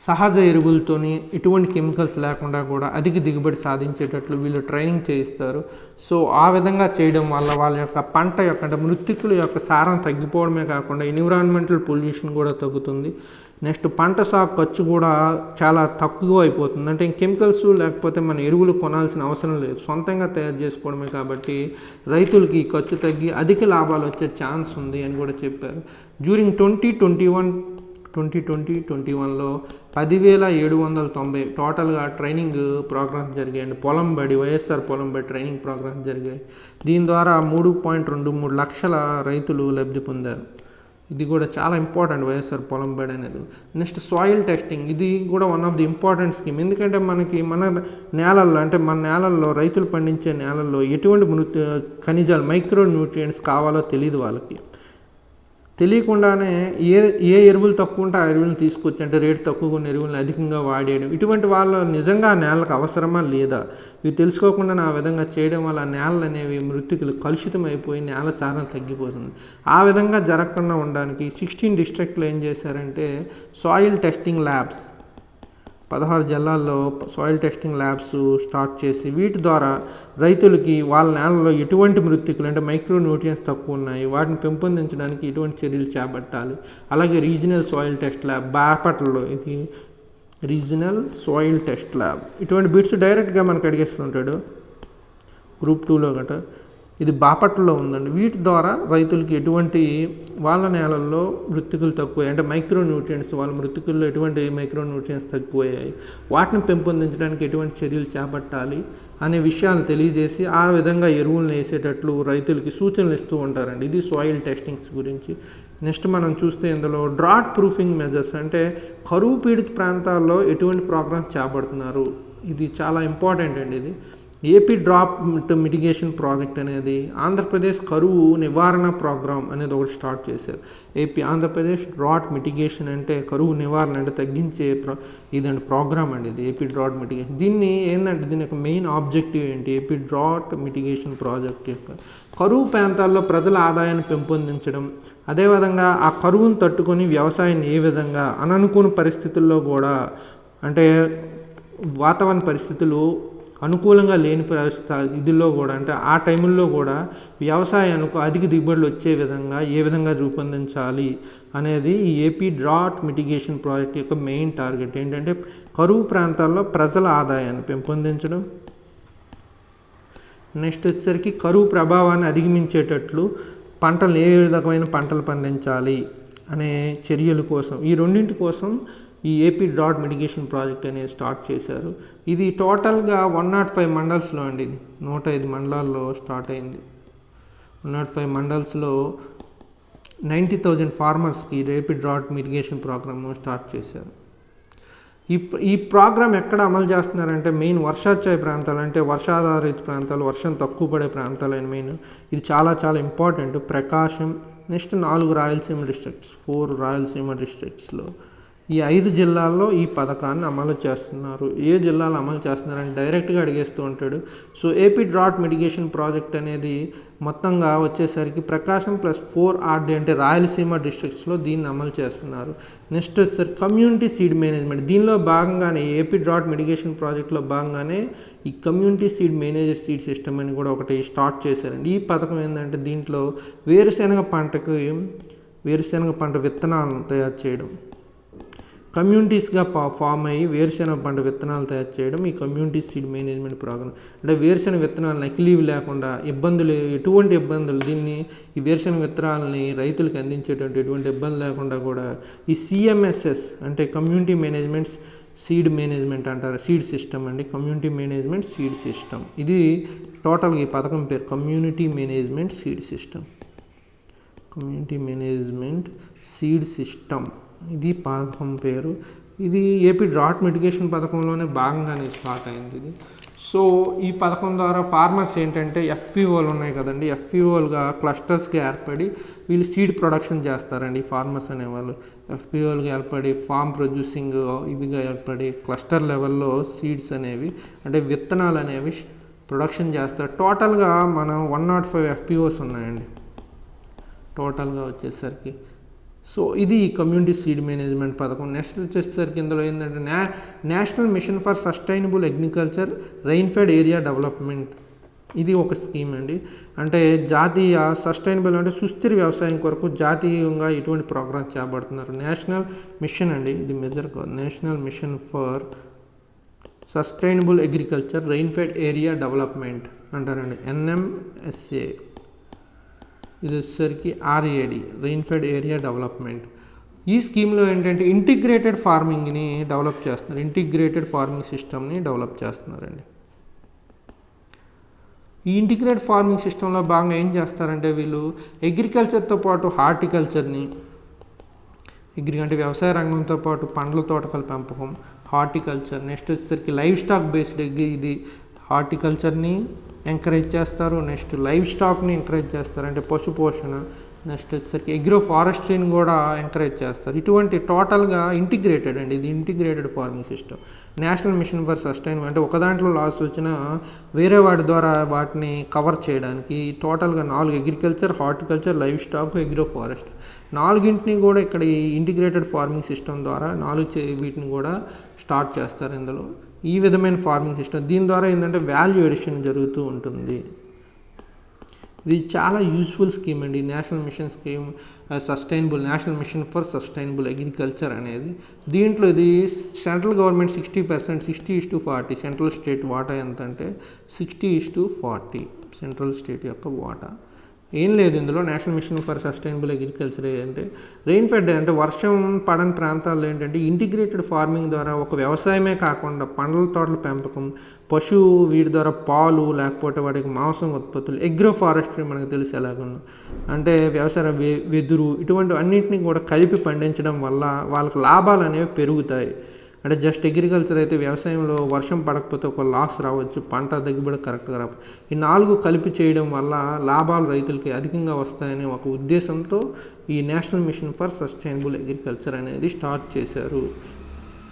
సహజ ఎరువులతోని ఎటువంటి కెమికల్స్ లేకుండా కూడా అధిక దిగుబడి సాధించేటట్లు వీళ్ళు ట్రైనింగ్ చేయిస్తారు. సో ఆ విధంగా చేయడం వల్ల వాళ్ళ యొక్క పంట యొక్క, అంటే మృత్తికుల యొక్క సారం తగ్గిపోవడమే కాకుండా ఎన్విరాన్మెంటల్ పొల్యూషన్ కూడా తగ్గుతుంది. నెక్స్ట్ పంట సాగు ఖర్చు కూడా చాలా తక్కువ అయిపోతుంది. అంటే కెమికల్స్ లేకపోతే మన ఎరువులు కొనాల్సిన అవసరం లేదు, సొంతంగా తయారు చేసుకోవడమే కాబట్టి రైతులకి ఖర్చు తగ్గి అధిక లాభాలు వచ్చే ఛాన్స్ ఉంది అని కూడా చెప్పారు. డ్యూరింగ్ 2020-21లో 10,790 టోటల్గా ట్రైనింగ్ ప్రోగ్రామ్స్ జరిగాయండి. పొలంబడి, వైఎస్ఆర్ పొలంబడి ట్రైనింగ్ ప్రోగ్రామ్స్ జరిగాయి. దీని ద్వారా 3.23 లక్షల రైతులు లబ్ధి పొందారు. ఇది కూడా చాలా ఇంపార్టెంట్ వైఎస్ఆర్ పొలం బడి అనేది. నెక్స్ట్ సాయిల్ టెస్టింగ్, ఇది కూడా one of the important scheme. ఎందుకంటే మన నేలల్లో, అంటే మన నేలల్లో రైతులు పండించే నేలల్లో ఎటువంటి ఖనిజాలు మైక్రో న్యూట్రియంట్స్ కావాలో తెలియదు వాళ్ళకి. తెలియకుండానే ఏ ఎరువులు తక్కువ ఉంటే ఆ ఎరువులను తీసుకొచ్చి, అంటే రేటు తక్కువగా ఉన్న ఎరువులను అధికంగా వాడేయడం, ఇటువంటి వాళ్ళు నిజంగా నేలకు అవసరమా లేదా ఇవి తెలుసుకోకుండా ఆ విధంగా చేయడం వల్ల నేలలు అనేవి మృతికలు కలుషితం అయిపోయి నేల సారం తగ్గిపోతుంది. ఆ విధంగా జరగకుండా ఉండడానికి 16 డిస్ట్రిక్ట్లో ఏం చేశారంటే సాయిల్ టెస్టింగ్ ల్యాబ్స్ 16 జిల్లాల్లో సాయిల్ టెస్టింగ్ ల్యాబ్స్ స్టార్ట్ చేసి వీటి ద్వారా రైతులకి వాళ్ళ నేలలో ఎటువంటి మృతికలు, అంటే మైక్రో న్యూట్రియంట్స్ తక్కువ ఉన్నాయి, వాటిని పెంపొందించడానికి ఎటువంటి చర్యలు చేపట్టాలి. అలాగే రీజనల్ సాయిల్ టెస్ట్ ల్యాబ్ బాపట్లలో, ఇది రీజనల్ సాయిల్ టెస్ట్ ల్యాబ్. ఇటువంటి బిట్స్ డైరెక్ట్గా మనకు అడిగేస్తుంటాడు గ్రూప్ 2లో గట. ఇది బాపట్లలో ఉందండి. వీటి ద్వారా రైతులకి ఎటువంటి వాళ్ళ నేలల్లో మృతికలు తక్కువయ్యాయి, అంటే మైక్రో న్యూట్రియంట్స్ వాళ్ళ మృతికల్లో ఎటువంటి మైక్రో న్యూట్రియంట్స్ తక్కువయ్యాయి, వాటిని పెంపొందించడానికి ఎటువంటి చర్యలు చేపట్టాలి అనే విషయాలు తెలియజేసి ఆ విధంగా ఎరువులను వేసేటట్లు రైతులకి సూచనలు ఇస్తూ ఉంటారండి. ఇది సాయిల్ టెస్టింగ్స్ గురించి. నెక్స్ట్ మనం చూస్తే ఇందులో డ్రాట్ ప్రూఫింగ్ మెజర్స్, అంటే కరువు పీడిత ప్రాంతాల్లో ఎటువంటి ప్రోగ్రామ్స్ చేపడుతున్నారు, ఇది చాలా ఇంపార్టెంట్ అండి. ఇది ఏపీ డ్రాప్ మిటిగేషన్ ప్రాజెక్ట్ అనేది ఆంధ్రప్రదేశ్ కరువు నివారణ ప్రోగ్రామ్ అనేది ఒకటి స్టార్ట్ చేశారు. ఆంధ్రప్రదేశ్ డ్రాట్ మిటిగేషన్ అంటే కరువు నివారణ, అంటే తగ్గించే ఇదండి ప్రోగ్రామ్ అండి ఇది ఏపీ డ్రాట్ మిటిగేషన్. దీన్ని ఏంటంటే దీని యొక్క మెయిన్ ఆబ్జెక్టివ్ ఏంటి, ఏపీ డ్రాట్ మిటిగేషన్ ప్రాజెక్ట్ యొక్క కరువు ప్రాంతాల్లో ప్రజల ఆదాయాన్ని పెంపొందించడం, అదేవిధంగా ఆ కరువును తట్టుకొని వ్యవసాయాన్ని ఏ విధంగా అననుకూల పరిస్థితుల్లో కూడా, అంటే వాతావరణ పరిస్థితులు అనుకూలంగా లేని ఇదిలో కూడా, అంటే ఆ టైంలో కూడా వ్యవసాయానికి అధిక దిగుబడులు వచ్చే విధంగా ఏ విధంగా రూపొందించాలి అనేది ఈ ఏపీ డ్రాట్ మిటిగేషన్ ప్రాజెక్ట్ యొక్క మెయిన్ టార్గెట్. ఏంటంటే కరువు ప్రాంతాల్లో ప్రజల ఆదాయాన్ని పెంపొందించడం, నెక్స్ట్ వచ్చేసరికి కరువు ప్రభావాన్ని అధిగమించేటట్లు పంటలు ఏ విధమైన పంటలు పండించాలి అనే చర్యల కోసం, ఈ రెండింటి కోసం ఈ ఏపీ డ్రాట్ మిటిగేషన్ ప్రాజెక్ట్ అనేది స్టార్ట్ చేశారు. ఇది టోటల్గా 105 మండల్స్లో అండి, ఇది 105 మండలాల్లో స్టార్ట్ అయింది. 105 మండల్స్లో 90,000 ఫార్మర్స్కి AP drought mitigation programme start చేశారు. ఈ ప్రోగ్రామ్ ఎక్కడ అమలు చేస్తున్నారంటే మెయిన్ వర్షాచాయ ప్రాంతాలు, అంటే వర్షాధారిత ప్రాంతాలు, వర్షం తక్కువ పడే ప్రాంతాలు మెయిన్. ఇది చాలా చాలా ఇంపార్టెంట్. ప్రకాశం, నెక్స్ట్ 4 రాయలసీమ డిస్ట్రిక్ట్స్, 4 రాయలసీమ డిస్ట్రిక్ట్స్లో ఈ 5 జిల్లాల్లో ఈ పథకాన్ని అమలు చేస్తున్నారు. ఏ జిల్లాలో అమలు చేస్తున్నారని డైరెక్ట్గా అడిగేస్తూ ఉంటాడు. So AP drought mitigation project అనేది మొత్తంగా వచ్చేసరికి ప్రకాశం ప్లస్ 4 ఆర్డీ, అంటే రాయలసీమ డిస్ట్రిక్ట్స్లో దీన్ని అమలు చేస్తున్నారు. నెక్స్ట్ వచ్చేసరికి కమ్యూనిటీ సీడ్ మేనేజ్మెంట్, దీనిలో భాగంగానే ఏపీ డ్రాట్ మిటిగేషన్ ప్రాజెక్ట్లో భాగంగానే ఈ community seed manager seed system అని కూడా ఒకటి స్టార్ట్ చేశారండి. ఈ పథకం ఏంటంటే దీంట్లో వేరుశెనగ పంట విత్తనాలను తయారు చేయడం, కమ్యూనిటీస్గా ఫామ్ అయ్యి వేరుశెనగ పంట విత్తనాలు తయారు చేయడం ఈ కమ్యూనిటీ సీడ్ మేనేజ్మెంట్ ప్రోగ్రామ్. అంటే వేరుశెనగ విత్తనాలు నకిలీవి లేకుండా, ఎటువంటి ఇబ్బందులు దీన్ని ఈ వేరుశెనగ విత్తనాలని రైతులకు అందించేటువంటి ఎటువంటి ఇబ్బంది లేకుండా కూడా ఈ CMSS, అంటే కమ్యూనిటీ మేనేజ్మెంట్ సీడ్ మేనేజ్మెంట్ అంటారు, సీడ్ సిస్టమ్ అండి, కమ్యూనిటీ మేనేజ్మెంట్ సీడ్ సిస్టమ్. ఇది టోటల్గా ఈ పథకం పేరు community management seed system. Community management seed system ఇది పథకం పేరు. ఇది ఏపీ డ్రాట్ మిటిగేషన్ పథకంలోనే భాగంగానే స్టార్ట్ అయింది ఇది. సో ఈ పథకం ద్వారా ఫార్మర్స్ ఏంటంటే FPOలు ఉన్నాయి కదండి, FPOలుగా క్లస్టర్స్గా ఏర్పడి వీళ్ళు సీడ్ ప్రొడక్షన్ చేస్తారండి. ఫార్మర్స్ అనేవాళ్ళు FPOలుగా ఏర్పడి ఫామ్ ప్రొడ్యూసింగ్ ఇవిగా ఏర్పడి క్లస్టర్ లెవెల్లో సీడ్స్ అనేవి, అంటే విత్తనాలు అనేవి ప్రొడక్షన్ చేస్తారు. టోటల్గా మనం 105 FPOs ఉన్నాయండి టోటల్గా వచ్చేసరికి. సో ఇది కమ్యూనిటీ సీడ్ మేనేజ్మెంట్ పథకం. నెక్స్ట్ వచ్చేసరికి ఇందులో ఏంటంటే national mission for sustainable agriculture rainfed area development, ఇది ఒక స్కీమ్ అండి. అంటే జాతీయ సస్టైనబుల్, అంటే సుస్థిర వ్యవసాయం కొరకు జాతీయంగా ఇటువంటి ప్రోగ్రామ్స్ చేపడుతున్నారు. నేషనల్ మిషన్ అండి, ఇది national mission for sustainable agriculture rainfed area development అంటారండి, NMSA. ఇది వచ్చేసరికి RAD, రెయిన్ఫెడ్ ఏరియా డెవలప్మెంట్. ఈ స్కీమ్లో ఏంటంటే ఇంటిగ్రేటెడ్ ఫార్మింగ్ని డెవలప్ చేస్తున్నారు, ఇంటిగ్రేటెడ్ ఫార్మింగ్ సిస్టమ్ని డెవలప్ చేస్తున్నారండి. ఈ ఇంటిగ్రేటెడ్ ఫార్మింగ్ సిస్టంలో భాగంగా ఏం చేస్తారంటే వీళ్ళు అగ్రికల్చర్తో పాటు హార్టికల్చర్ని, అంటే వ్యవసాయ రంగంతో పాటు పండ్ల తోటకల పెంపకం, హార్టికల్చర్, నెక్స్ట్ వచ్చేసరికి లైవ్ స్టాక్ బేస్డ్ ఇది హార్టికల్చర్ని ఎంకరేజ్ చేస్తారు. నెక్స్ట్ లైవ్ స్టాక్ని ఎంకరేజ్ చేస్తారు, అంటే పశు పోషణ. నెక్స్ట్ వచ్చేసరికి అగ్రో ఫారెస్ట్రీని కూడా ఎంకరేజ్ చేస్తారు. ఇటువంటి టోటల్గా ఇంటిగ్రేటెడ్ అండి, ఇది integrated farming system. National mission for sustain అంటే ఒక దాంట్లో లాస్ వచ్చినా వేరే వాటి ద్వారా వాటిని కవర్ చేయడానికి టోటల్గా 4 agriculture, horticulture, livestock, agro forest 4గింటిని కూడా ఇక్కడ ఈ ఇంటిగ్రేటెడ్ ఫార్మింగ్ సిస్టమ్ ద్వారా వీటిని కూడా స్టార్ట్ చేస్తారు ఇందులో. ఈ విధమైన ఫార్మింగ్ సిస్టమ్ దీని ద్వారా ఏంటంటే వాల్యూ ఎడిషన్ జరుగుతూ ఉంటుంది. ఇది చాలా యూస్ఫుల్ స్కీమ్ అండి, national mission scheme national mission for sustainable agriculture అనేది. దీంట్లో ఇది సెంట్రల్ గవర్నమెంట్ 60%, 60:40. సెంట్రల్ స్టేట్ వాటా ఎంత అంటే 60:40 సెంట్రల్ స్టేట్ యొక్క వాటా. ఏం లేదు ఇందులో. National mission for sustainable agriculture అంటే రెయిన్ఫెడ్ అంటే వర్షం పడని ప్రాంతాల్లో ఏంటంటే ఇంటిగ్రేటెడ్ ఫార్మింగ్ ద్వారా ఒక వ్యవసాయమే కాకుండా పండ్ల తోటల పెంపకం, వీటి ద్వారా పాలు లేకపోతే వాటికి మాంసం ఉత్పత్తులు, అగ్రో ఫారెస్ట్రీ మనకు తెలిసి ఎలాగన్నా అంటే వ్యవసాయ వెదురు ఇటువంటి అన్నింటినీ కూడా కలిపి పండించడం వల్ల వాళ్ళకి లాభాలు అనేవి పెరుగుతాయి. అంటే జస్ట్ అగ్రికల్చర్ అయితే వ్యవసాయంలో వర్షం పడకపోతే ఒక లాస్ రావచ్చు, పంట దిగుబడి కరెక్ట్గా రావచ్చు. ఈ 4 కలిపి చేయడం వల్ల లాభాలు రైతులకి అధికంగా వస్తాయనే ఒక ఉద్దేశంతో ఈ national mission for sustainable agriculture అనేది స్టార్ట్ చేశారు.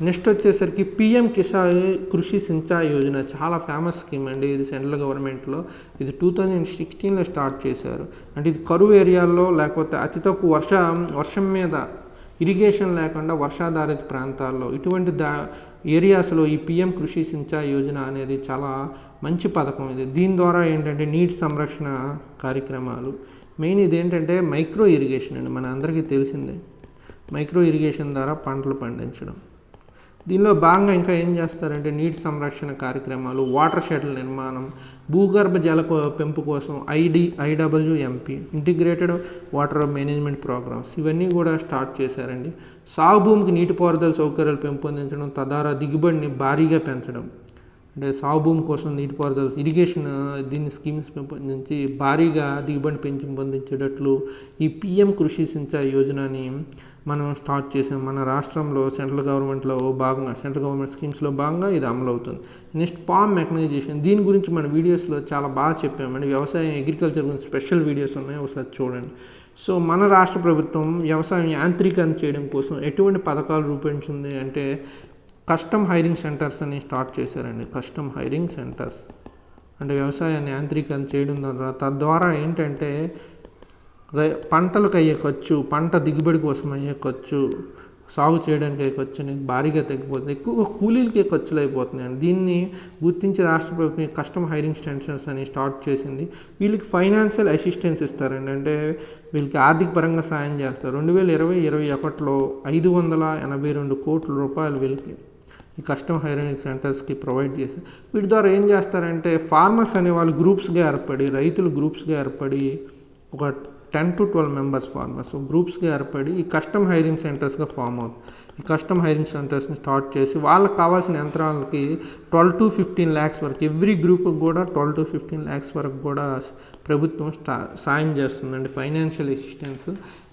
నెక్స్ట్ వచ్చేసరికి పిఎం కిసాన్ కృషి సించాయ్ యోజన చాలా ఫేమస్ స్కీమ్ అండి. ఇది సెంట్రల్ గవర్నమెంట్లో ఇది 2016లో స్టార్ట్ చేశారు. అంటే ఇది కరువు ఏరియాల్లో లేకపోతే అతి తక్కువ వర్షం మీద ఇరిగేషన్ లేకుండా వర్షాధారిత ప్రాంతాల్లో ఇటువంటి ఏరియాస్లో ఈ పిఎం కృషి సించాయ్ యోజన అనేది చాలా మంచి పథకం ఇది. దీని ద్వారా ఏంటంటే నీటి సంరక్షణ కార్యక్రమాలు మెయిన్ ఇది ఏంటంటే మైక్రో ఇరిగేషన్ అండి, మన అందరికీ తెలిసిందే. మైక్రో ఇరిగేషన్ ద్వారా పంటలు పండించడం. దీనిలో భాగంగా ఇంకా ఏం చేస్తారంటే నీటి సంరక్షణ కార్యక్రమాలు, వాటర్ షెడ్ల నిర్మాణం, భూగర్భ జల పెంపు కోసం IWMP integrated water management programmes ఇవన్నీ కూడా స్టార్ట్ చేశారండి. సాగు భూమికి నీటిపారుదల సౌకర్యాలు పెంపొందించడం, తద్వారా దిగుబడిని భారీగా పెంచడం. అంటే సాగు భూమి కోసం నీటిపారుదల ఇరిగేషన్ దీన్ని స్కీమ్స్ పెంపొందించి భారీగా దిగుబడిని పెంపొందించేటట్లు ఈ పిఎం కృషి సించాయ్ యోజనని మనం స్టార్ట్ చేసాం. మన రాష్ట్రంలో సెంట్రల్ గవర్నమెంట్ స్కీమ్స్లో భాగంగా ఇది అమలు అవుతుంది. నెక్స్ట్ ఫార్మ్ మెకనైజేషన్, దీని గురించి మన వీడియోస్లో చాలా బాగా చెప్పామండి. వ్యవసాయం అగ్రికల్చర్ గురించి స్పెషల్ వీడియోస్ ఉన్నాయి, ఒకసారి చూడండి. సో మన రాష్ట్ర ప్రభుత్వం వ్యవసాయం యాంత్రీకరణ చేయడం కోసం ఎటువంటి పథకాలు రూపొందించింది అంటే కస్టమ్ హైరింగ్ సెంటర్స్ అని స్టార్ట్ చేశారండి. కస్టమ్ హైరింగ్ సెంటర్స్ అంటే వ్యవసాయాన్ని యాంత్రీకరణ చేయడం తద్వారా ఏంటంటే పంటలకు అయ్యే ఖర్చు, పంట దిగుబడి కోసం అయ్యే ఖర్చు, సాగు చేయడానికి అయ్యే ఖర్చు అనేది భారీగా తగ్గిపోతుంది. ఎక్కువగా కూలీలకే ఖర్చులు అయిపోతున్నాయండి. దీన్ని గుర్తించి రాష్ట్ర ప్రభుత్వం కస్టమ్ హైరింగ్ సెంటర్స్ అని స్టార్ట్ చేసింది. వీళ్ళకి ఫైనాన్షియల్ అసిస్టెన్స్ ఇస్తారండి, అంటే వీళ్ళకి ఆర్థిక పరంగా సాయం చేస్తారు. 2020-21లో 582 కోట్ల రూపాయలు వీళ్ళకి ఈ కస్టమ్ హైరింగ్ సెంటర్స్కి ప్రొవైడ్ చేశారు. వీటి ద్వారా ఏం చేస్తారంటే ఫార్మర్స్ అనే వాళ్ళు గ్రూప్స్గా ఏర్పడి, రైతులు గ్రూప్స్గా ఏర్పడి ఒక 10 to 12 మెంబర్స్ ఫార్మర్స్ గ్రూప్స్గా ఏర్పడి ఈ కస్టమ్ హైరింగ్ సెంటర్స్గా ఫామ్ అవుతుంది. ఈ కస్టమ్ హైరింగ్ సెంటర్స్ని స్టార్ట్ చేసి వాళ్ళకి కావాల్సిన యంత్రాలకి 12 to 15 lakhs వరకు ఎవ్రీ గ్రూప్కి కూడా 12 to 15 lakhs వరకు కూడా ప్రభుత్వం సాయం చేస్తుందండి, ఫైనాన్షియల్ అసిస్టెన్స్.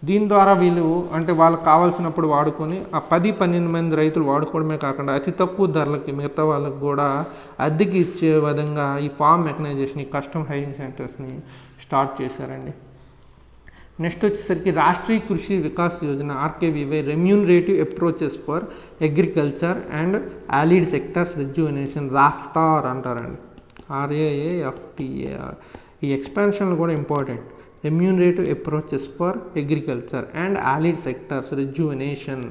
దీని ద్వారా వీళ్ళు అంటే వాళ్ళకి కావాల్సినప్పుడు వాడుకొని ఆ 10-12 మంది రైతులు వాడుకోవడమే కాకుండా అతి తక్కువ ధరలకి మిగతా వాళ్ళకి కూడా అద్దెకి ఇచ్చే విధంగా ఈ ఫార్మ్ మెకనైజేషన్, ఈ కస్టమ్ హైరింగ్ సెంటర్స్ని స్టార్ట్ చేశారండి. నెక్స్ట్ వచ్చేసరికి Rashtriya Krishi Vikas Yojana RKVY remunerative approaches for agriculture and allied sectors rejuvenation, Raftaar అంటారండి, RAAFTAR. ఈ ఎక్స్పాన్షన్లు కూడా important. Remunerative approaches for agriculture and allied sectors rejuvenation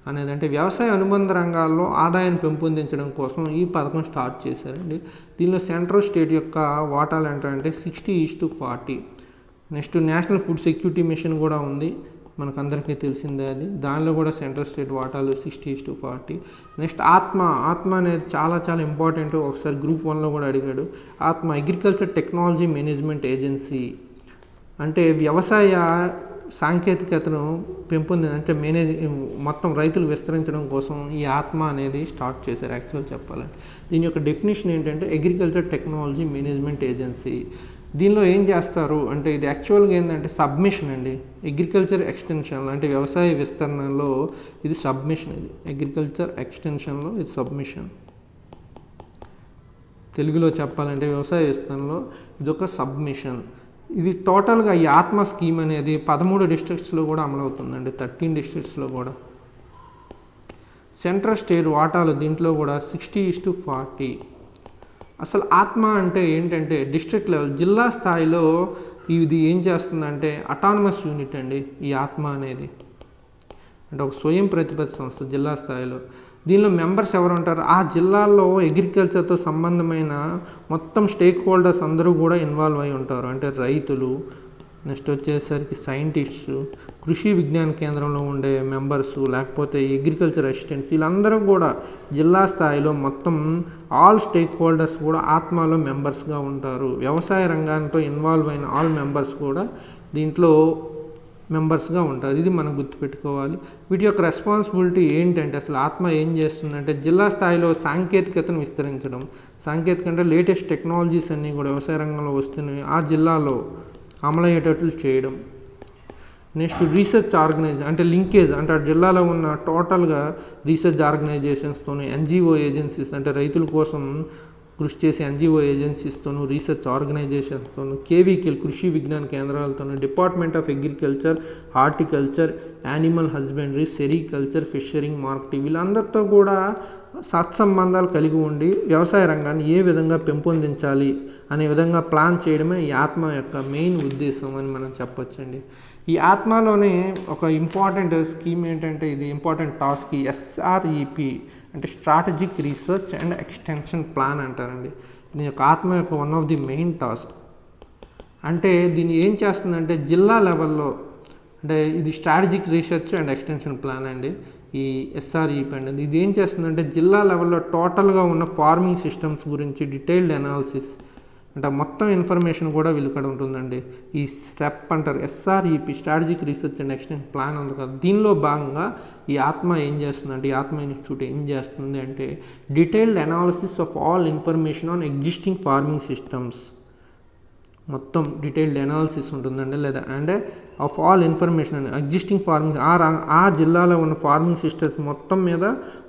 అనేది అంటే వ్యవసాయ అనుబంధ రంగాల్లో ఆదాయాన్ని పెంపొందించడం కోసం ఈ పథకం స్టార్ట్ చేశారండి. దీనిలో సెంట్రల్ స్టేట్ యొక్క వాటాలు ఏంటంటే 60:40. Next national food security mission కూడా ఉంది, మనకందరికీ తెలిసిందే అది. దానిలో కూడా సెంట్రల్ స్టేట్ వాటాలు 60:40. నెక్స్ట్ ఆత్మ అనేది చాలా చాలా ఇంపార్టెంట్. ఒకసారి Group 1లో కూడా అడిగాడు. అగ్రికల్చర్ టెక్నాలజీ మేనేజ్మెంట్ ఏజెన్సీ అంటే వ్యవసాయ సాంకేతికతను అంటే మొత్తం రైతులు విస్తరించడం కోసం ఈ అనేది స్టార్ట్ చేశారు. యాక్చువల్ చెప్పాలంటే దీని యొక్క డెఫినేషన్ ఏంటంటే అగ్రికల్చర్ టెక్నాలజీ మేనేజ్మెంట్ ఏజెన్సీ దీనిలో ఏం చేస్తారు అంటే ఇది యాక్చువల్గా ఏంటంటే సబ్మిషన్ అండి. అగ్రికల్చర్ ఎక్స్టెన్షన్ అంటే వ్యవసాయ విస్తరణలో ఇది సబ్మిషన్. ఇది అగ్రికల్చర్ ఎక్స్టెన్షన్లో ఇది సబ్మిషన్. తెలుగులో చెప్పాలంటే వ్యవసాయ విస్తరణలో ఇదొక సబ్మిషన్. ఇది టోటల్గా ఈ ఆత్మ స్కీమ్ అనేది 13 డిస్ట్రిక్ట్స్లో కూడా అమలవుతుందండి. 13 డిస్ట్రిక్ట్స్లో కూడా. సెంట్రల్ స్టేట్ వాటాలు దీంట్లో కూడా 60:40. అసలు ఆత్మ అంటే ఏంటంటే డిస్ట్రిక్ట్ లెవెల్, జిల్లా స్థాయిలో ఇది ఏం చేస్తుందంటే అటానమస్ యూనిట్ అండి. ఈ ఆత్మ అనేది అంటే ఒక స్వయం ప్రతిపత్తి సంస్థ జిల్లా స్థాయిలో. దీనిలో మెంబర్స్ ఎవరు ఉంటారు? ఆ జిల్లాల్లో అగ్రికల్చర్తో సంబంధమైన మొత్తం స్టేక్ హోల్డర్స్ అందరూ కూడా ఇన్వాల్వ్ అయి ఉంటారు. అంటే రైతులు, నెక్స్ట్ వచ్చేసరికి సైంటిస్ట్స్, కృషి విజ్ఞాన కేంద్రంలో ఉండే మెంబర్స్, లేకపోతే అగ్రికల్చర్ అసిస్టెంట్స్, వీళ్ళందరూ కూడా జిల్లా స్థాయిలో మొత్తం ఆల్ స్టేక్ హోల్డర్స్ కూడా ఆత్మలో మెంబర్స్గా ఉంటారు. వ్యవసాయ రంగంతో ఇన్వాల్వ్ అయిన ఆల్ మెంబర్స్ కూడా దీంట్లో మెంబర్స్గా ఉంటారు. ఇది మనం గుర్తుపెట్టుకోవాలి. వీటి యొక్క రెస్పాన్సిబిలిటీ ఏంటంటే అసలు ఆత్మ ఏం చేస్తుందంటే జిల్లా స్థాయిలో సాంకేతికతను విస్తరించడం. సాంకేతిక అంటే లేటెస్ట్ టెక్నాలజీస్ అన్నీ కూడా వ్యవసాయ రంగంలో వస్తున్నాయి ఆ జిల్లాలో అమలయ్యేటట్లు చేయడం. నెక్స్ట్ రీసెర్చ్ ఆర్గనైజేషన్ అంటే లింకేజ్ అంటే ఆ జిల్లాలో ఉన్న టోటల్గా రీసెర్చ్ ఆర్గనైజేషన్స్తోని, ఎన్జిఓ ఏజెన్సీస్ అంటే రైతుల కోసం కృషి చేసే ఎన్జిఓ ఏజెన్సీస్తోనూ, రీసెర్చ్ ఆర్గనైజేషన్స్తోనూ, కేవీకేల్ కృషి విజ్ఞాన కేంద్రాలతోనూ, department of agriculture, horticulture, animal husbandry, sericulture, fishering, marketing వీళ్ళందరితో కూడా సత్సంబంధాలు కలిగి ఉండి వ్యవసాయ రంగాన్ని ఏ విధంగా పెంపొందించాలి అనే విధంగా ప్లాన్ చేయడమే ఈ ఆత్మ యొక్క మెయిన్ ఉద్దేశం అని మనం చెప్పొచ్చండి. ఈ ఆత్మలోనే ఒక ఇంపార్టెంట్ స్కీమ్ ఏంటంటే ఇది ఇంపార్టెంట్ టాస్క్ SREP అంటే strategic research and extension plan అంటారండి. దీని యొక్క ఆత్మ యొక్క one of the main task. అంటే దీన్ని ఏం చేస్తుందంటే జిల్లా లెవెల్లో అంటే ఇది strategic research and extension plan అండి. ఈ SREP అండి ఇది ఏం చేస్తుందంటే జిల్లా లెవెల్లో టోటల్గా ఉన్న ఫార్మింగ్ సిస్టమ్స్ గురించి డీటెయిల్డ్ అనాలిసిస్ అంటే మొత్తం ఇన్ఫర్మేషన్ కూడా వీళ్ళక్కడ ఉంటుందండి. ఈ స్టెప్ అంటారు SREP strategic research and extension plan ఉంది కదా. దీనిలో భాగంగా ఈ ఆత్మ ఏం చేస్తుందంటే ఈ ఆత్మ ఇన్స్టిట్యూట్ ఏం చేస్తుంది అంటే detailed analysis of all information on existing farming systems. మొత్తం డీటెయిల్డ్ అనాలిసిస్ ఉంటుందండి. లేదా అంటే ఆఫ్ ఆల్ ఇన్ఫర్మేషన్ అని ఎగ్జిస్టింగ్ ఫార్మింగ్ ఆ జిల్లాలో ఉన్న ఫార్మింగ్ సిస్టమ్స్ మొత్తం మీద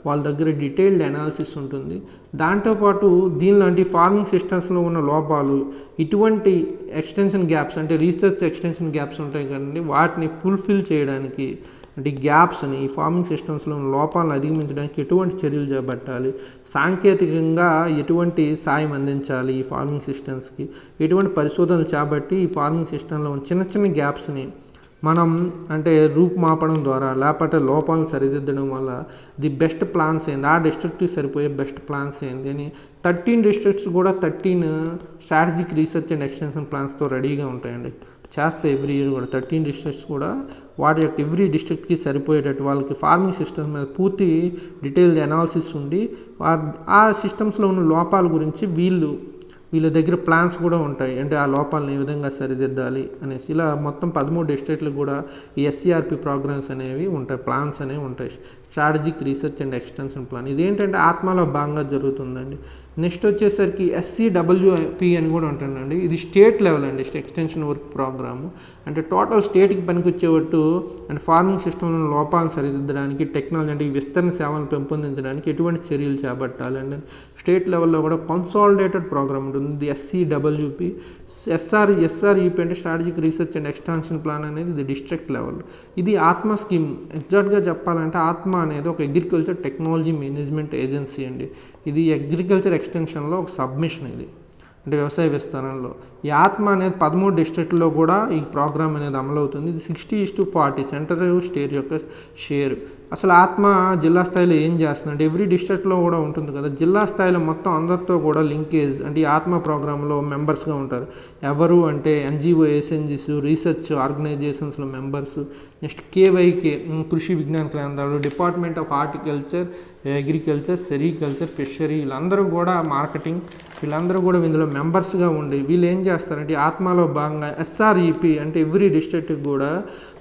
వాళ్ళ దగ్గర డీటెయిల్డ్ అనాలిసిస్ ఉంటుంది. దాంతోపాటు దీనిలాంటి ఫార్మింగ్ సిస్టమ్స్లో ఉన్న లోపాలు, ఇటువంటి ఎక్స్టెన్షన్ గ్యాప్స్ అంటే రీసెర్చ్ ఎక్స్టెన్షన్ గ్యాప్స్ ఉంటాయి కదండి, వాటిని ఫుల్ఫిల్ చేయడానికి అంటే గ్యాప్స్ని ఈ ఫార్మింగ్ సిస్టమ్స్లో ఉన్న లోపాలను అధిగమించడానికి ఎటువంటి చర్యలు చేపట్టాలి, సాంకేతికంగా ఎటువంటి సాయం అందించాలి ఈ ఫార్మింగ్ సిస్టమ్స్కి, ఎటువంటి పరిశోధనలు చేపట్టి ఈ ఫార్మింగ్ సిస్టంలో ఉన్న చిన్న చిన్న గ్యాప్స్ని మనం అంటే రూపుమాపడం ద్వారా లేకపోతే లోపాలను సరిదిద్దడం వల్ల ది బెస్ట్ ప్లాన్స్ ఏంది, ఆ డిస్ట్రిక్ట్కి సరిపోయే బెస్ట్ ప్లాన్స్ ఏంది అని 13 డిస్ట్రిక్ట్స్ కూడా 13 స్ట్రాటజిక్ రీసెర్చ్ అండ్ ఎక్స్టెన్షన్ ప్లాన్స్తో రెడీగా ఉంటాయండి. చేస్తే ఎవ్రీ ఇయర్ కూడా 13 డిస్ట్రిక్ట్స్ కూడా వాటి యొక్క ఎవ్రీ డిస్ట్రిక్ట్కి సరిపోయేటట్టు వాళ్ళకి ఫార్మింగ్ సిస్టమ్స్ మీద పూర్తి డీటెయిల్డ్ అనాలిసిస్ ఉండి ఆ సిస్టమ్స్లో ఉన్న లోపాల గురించి వీళ్ళ దగ్గర ప్లాన్స్ కూడా ఉంటాయి. అంటే ఆ లోపాలను ఏ విధంగా సరిదిద్దాలి అనేసి ఇలా మొత్తం 13 డిస్ట్రిక్ట్లకు కూడా ఈ SREP ప్రోగ్రామ్స్ అనేవి ఉంటాయి, ప్లాన్స్ అనేవి ఉంటాయి. Strategic research and extension plan ఇదేంటంటే ఆత్మలో భాగంగా జరుగుతుందండి. నెక్స్ట్ వచ్చేసరికి SCWP అని కూడా ఉంటుందండి. ఇది స్టేట్ లెవెల్ అండి ఎక్స్టెన్షన్ వర్క్ ప్రోగ్రాము. అంటే టోటల్ స్టేట్కి పనికొచ్చేటట్టు అంటే ఫార్మింగ్ సిస్టంలో లోపాలను సరిదిద్దడానికి టెక్నాలజీ అంటే ఈ విస్తరణ సేవలను పెంపొందించడానికి ఎటువంటి చర్యలు చేపట్టాలి అంటే స్టేట్ లెవెల్లో కూడా కన్సాలిడేటెడ్ ప్రోగ్రామ్ ఉంటుంది. ఇది SCWP. SREP అంటే strategic research and extension plan అనేది ఇది డిస్ట్రిక్ట్ లెవెల్. ఇది ఆత్మ స్కీమ్. ఎగ్జాక్ట్గా చెప్పాలంటే ఆత్మ అనేది ఒక అగ్రికల్చర్ టెక్నాలజీ మేనేజ్మెంట్ ఏజెన్సీ అండి. ఇది అగ్రికల్చర్ ఎక్స్టెన్షన్లో ఒక సబ్మిషన్ ఇది అంటే వ్యవసాయ విస్తరణలో. ఈ ఆత్మ అనేది 13 డిస్ట్రిక్ట్లో కూడా ఈ ప్రోగ్రామ్ అనేది అమలవుతుంది. ఇది 60:40 సెంటర్ స్టేట్ యొక్క షేర్. అసలు ఆత్మ జిల్లా స్థాయిలో ఏం చేస్తుందంటే ఎవ్రీ డిస్ట్రిక్ట్లో కూడా ఉంటుంది కదా, జిల్లా స్థాయిలో మొత్తం అందరితో కూడా లింకేజ్ అంటే ఈ ఆత్మ ప్రోగ్రాంలో మెంబర్స్గా ఉంటారు. ఎవరు అంటే NGO ఏజెన్సీస్, రీసెర్చ్ ఆర్గనైజేషన్స్లో members, next KVK Krishi Vigyan కేంద్రాలు, department of horticulture, agriculture, sericulture, fishery, వీళ్ళందరూ కూడా మార్కెటింగ్, వీళ్ళందరూ కూడా ఇందులో మెంబర్స్గా ఉండి వీళ్ళు ఏం చేస్తారంటే ఆత్మలో భాగంగా ఎస్ఆర్ఈపి అంటే ఎవ్రీ డిస్ట్రిక్ట్కి కూడా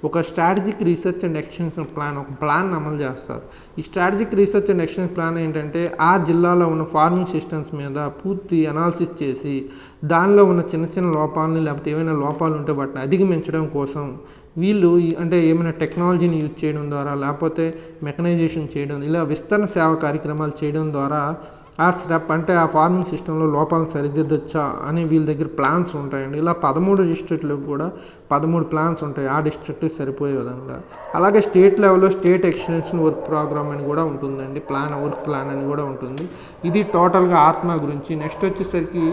ఒక strategic research and extension plan, ఒక ప్లాన్ అమలు చేస్తారు. ఈ strategic research and extension plan ఏంటంటే ఆ జిల్లాలో ఉన్న ఫార్మింగ్ సిస్టమ్స్ మీద పూర్తి అనాలిసిస్ చేసి దానిలో ఉన్న చిన్న చిన్న లోపాలని లేకపోతే ఏమైనా లోపాలు ఉంటే వాటిని అధిగమించడం కోసం వీళ్ళు అంటే ఏమైనా టెక్నాలజీని యూజ్ చేయడం ద్వారా లేకపోతే మెకనైజేషన్ చేయడం, ఇలా విస్తరణ సేవ కార్యక్రమాలు చేయడం ద్వారా ఆ స్టెప్ అంటే ఆ ఫార్మింగ్ సిస్టంలో లోపాలను సరిదిద్దొచ్చా అని వీళ్ళ దగ్గర ప్లాన్స్ ఉంటాయండి. ఇలా 13 డిస్ట్రిక్ట్లకు కూడా 13 ప్లాన్స్ ఉంటాయి ఆ డిస్ట్రిక్ట్కి సరిపోయే విధంగా. అలాగే స్టేట్ లెవెల్లో స్టేట్ ఎక్స్టెన్షన్ వర్క్ ప్రోగ్రామ్ అని కూడా ఉంటుందండి, వర్క్ ప్లాన్ అని కూడా ఉంటుంది. ఇది టోటల్గా ఆత్మ గురించి. నెక్స్ట్ వచ్చేసరికి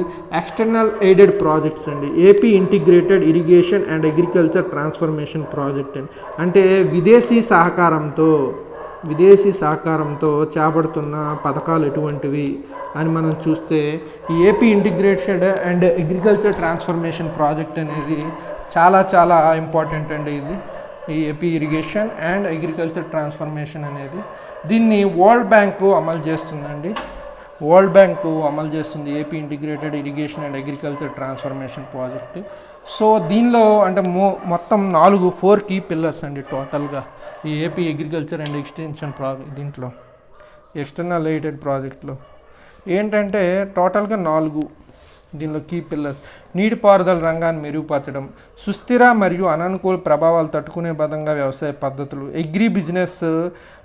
ఎక్స్టర్నల్ ఎయిడెడ్ ప్రాజెక్ట్స్ అండి. AP integrated irrigation and agriculture transformation project అండి. అంటే విదేశీ సహకారంతో చేపడుతున్న పథకాలు ఎటువంటివి అని మనం చూస్తే ఈ AP integrated and agriculture transformation project అనేది చాలా చాలా ఇంపార్టెంట్ అండి. ఇది ఈ AP irrigation and agriculture transformation అనేది దీన్ని వరల్డ్ బ్యాంకు అమలు చేస్తుందండి. వరల్డ్ బ్యాంకు అమలు చేస్తుంది AP integrated irrigation and agriculture transformation project. So దీనిలో అంటే మొత్తం 4 కీ పిల్లర్స్ అండి టోటల్గా ఈ ఏపీ అగ్రికల్చర్ అండ్ ఎక్స్టెన్షన్ దీంట్లో ఎక్స్టర్నల్ ఎయిడెడ్ ప్రాజెక్ట్లో ఏంటంటే టోటల్గా 4 దీనిలో కీ పిల్లర్స్. నీటిపారుదల రంగాన్ని మెరుగుపరచడం, సుస్థిర మరియు అననుకూల ప్రభావాలు తట్టుకునే విధంగా వ్యవసాయ పద్ధతులు, అగ్రి బిజినెస్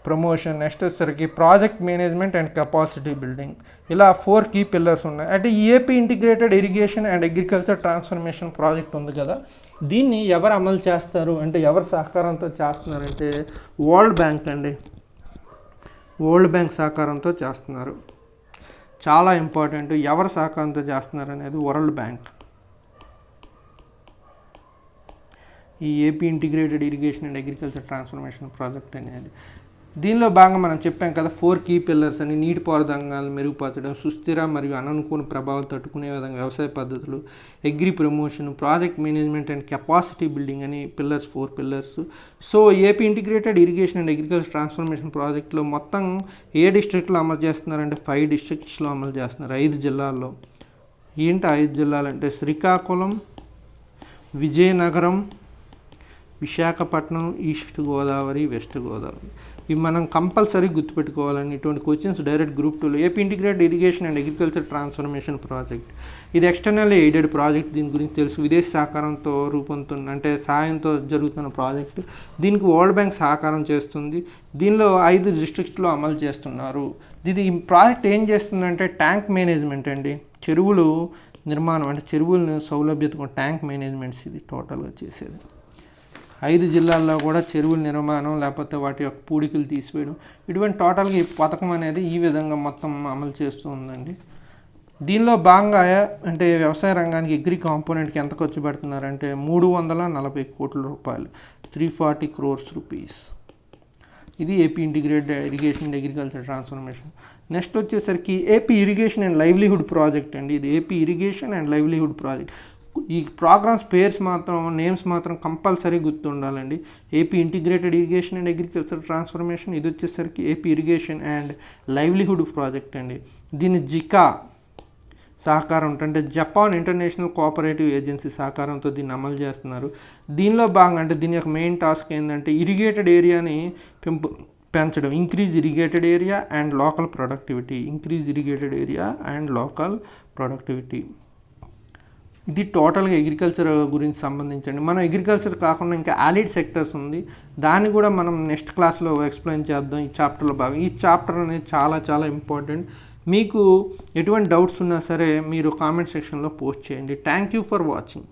ప్రమోషన్, నెక్స్ట్ వచ్చేసరికి project management and capacity building, ఇలా 4 కీ పిల్లర్స్ ఉన్నాయి. అంటే AP integrated irrigation and agriculture transformation project ఉంది కదా, దీన్ని ఎవరు అమలు చేస్తారు అంటే ఎవరి సహకారంతో చేస్తున్నారంటే వరల్డ్ బ్యాంక్ అండి. వరల్డ్ బ్యాంక్ సహకారంతో చేస్తున్నారు. చాలా ఇంపార్టెంట్, ఎవరు సహకారంతో చేస్తున్నారు అనేది వరల్డ్ బ్యాంక్. ఈ AP integrated irrigation and agriculture transformation project అనేది దీనిలో భాగంగా మనం చెప్పాం కదా 4 కీ పిల్లర్స్ అని. నీటిపారుదల రంగాలను మెరుగుపరచడం, సుస్థిర మరియు అననుకూల ప్రభావాలు తట్టుకునే విధంగా వ్యవసాయ పద్ధతులు, agri promotion, project management and capacity building అని 4 pillars. So AP integrated irrigation and agriculture transformation ప్రాజెక్ట్లో మొత్తం ఏ డిస్ట్రిక్ట్లో అమలు చేస్తున్నారంటే 5 డిస్ట్రిక్ట్స్లో అమలు చేస్తున్నారు, 5 జిల్లాల్లో. ఏంటి 5 జిల్లాలంటే శ్రీకాకుళం, విజయనగరం, విశాఖపట్నం, ఈస్ట్ గోదావరి, వెస్ట్ గోదావరి. ఇవి మనం కంపల్సరీ గుర్తుపెట్టుకోవాలని. ఇటువంటి క్వశ్చన్స్ డైరెక్ట్ గ్రూప్ 2లో. AP integrated irrigation and agriculture transformation project ఇది ఎక్స్టర్నల్ ఎయిడెడ్ ప్రాజెక్ట్. దీని గురించి తెలుసు, విదేశీ సహకారంతో రూపొందుతున్న అంటే సాయంతో జరుగుతున్న ప్రాజెక్ట్. దీనికి వరల్డ్ బ్యాంక్ సహకారం చేస్తుంది. దీనిలో 5 డిస్ట్రిక్ట్స్లో అమలు చేస్తున్నారు. ఇది ప్రాజెక్ట్ ఏం చేస్తుందంటే ట్యాంక్ మేనేజ్మెంట్ అండి, చెరువులు నిర్మాణం అంటే చెరువులను సౌలభ్యత ట్యాంక్ మేనేజ్మెంట్స్ ఇది టోటల్గా చేసేది. 5 జిల్లాల్లో కూడా చెరువుల నిర్మాణం లేకపోతే వాటి యొక్క పూడికలు తీసివేయడం, ఇటువంటి టోటల్గా ఈ పథకం అనేది ఈ విధంగా మొత్తం అమలు చేస్తూ ఉందండి. దీనిలో భాగంగా అంటే వ్యవసాయ రంగానికి అగ్రి కాంపోనెంట్కి ఎంత ఖర్చు పెడుతున్నారంటే 340 కోట్ల రూపాయలు, 340 crores rupees. ఇది AP integrated irrigation and agriculture transformation. Next వచ్చేసరికి AP irrigation and livelihood project అండి. ఇది AP irrigation and livelihood project. ఈ ప్రోగ్రామ్స్ నేమ్స్ మాత్రం కంపల్సరీ గుర్తుండాలండి. AP integrated irrigation and agriculture transformation, ఇది వచ్చేసరికి AP irrigation and livelihood project అండి. దీన్ని జికా సహకారం అంటే జపాన్ ఇంటర్నేషనల్ కోఆపరేటివ్ ఏజెన్సీ సహకారంతో దీన్ని అమలు చేస్తున్నారు. దీనిలో భాగంగా అంటే దీని యొక్క మెయిన్ టాస్క్ ఏంటంటే ఇరిగేటెడ్ ఏరియాని పెంచడం, increase irrigated area and local productivity. ఇది టోటల్గా అగ్రికల్చర్ గురించి సంబంధించండి. మనం అగ్రికల్చర్ కాకుండా ఇంకా ఆలిడ్ సెక్టర్స్ ఉంది, దాన్ని కూడా మనం నెక్స్ట్ క్లాస్లో ఎక్స్ప్లెయిన్ చేద్దాం ఈ చాప్టర్లో భాగం. ఈ చాప్టర్ అనేది చాలా చాలా ఇంపార్టెంట్. మీకు ఎటువంటి డౌట్స్ ఉన్నా సరే మీరు కామెంట్ సెక్షన్లో పోస్ట్ చేయండి. Thank you for watching.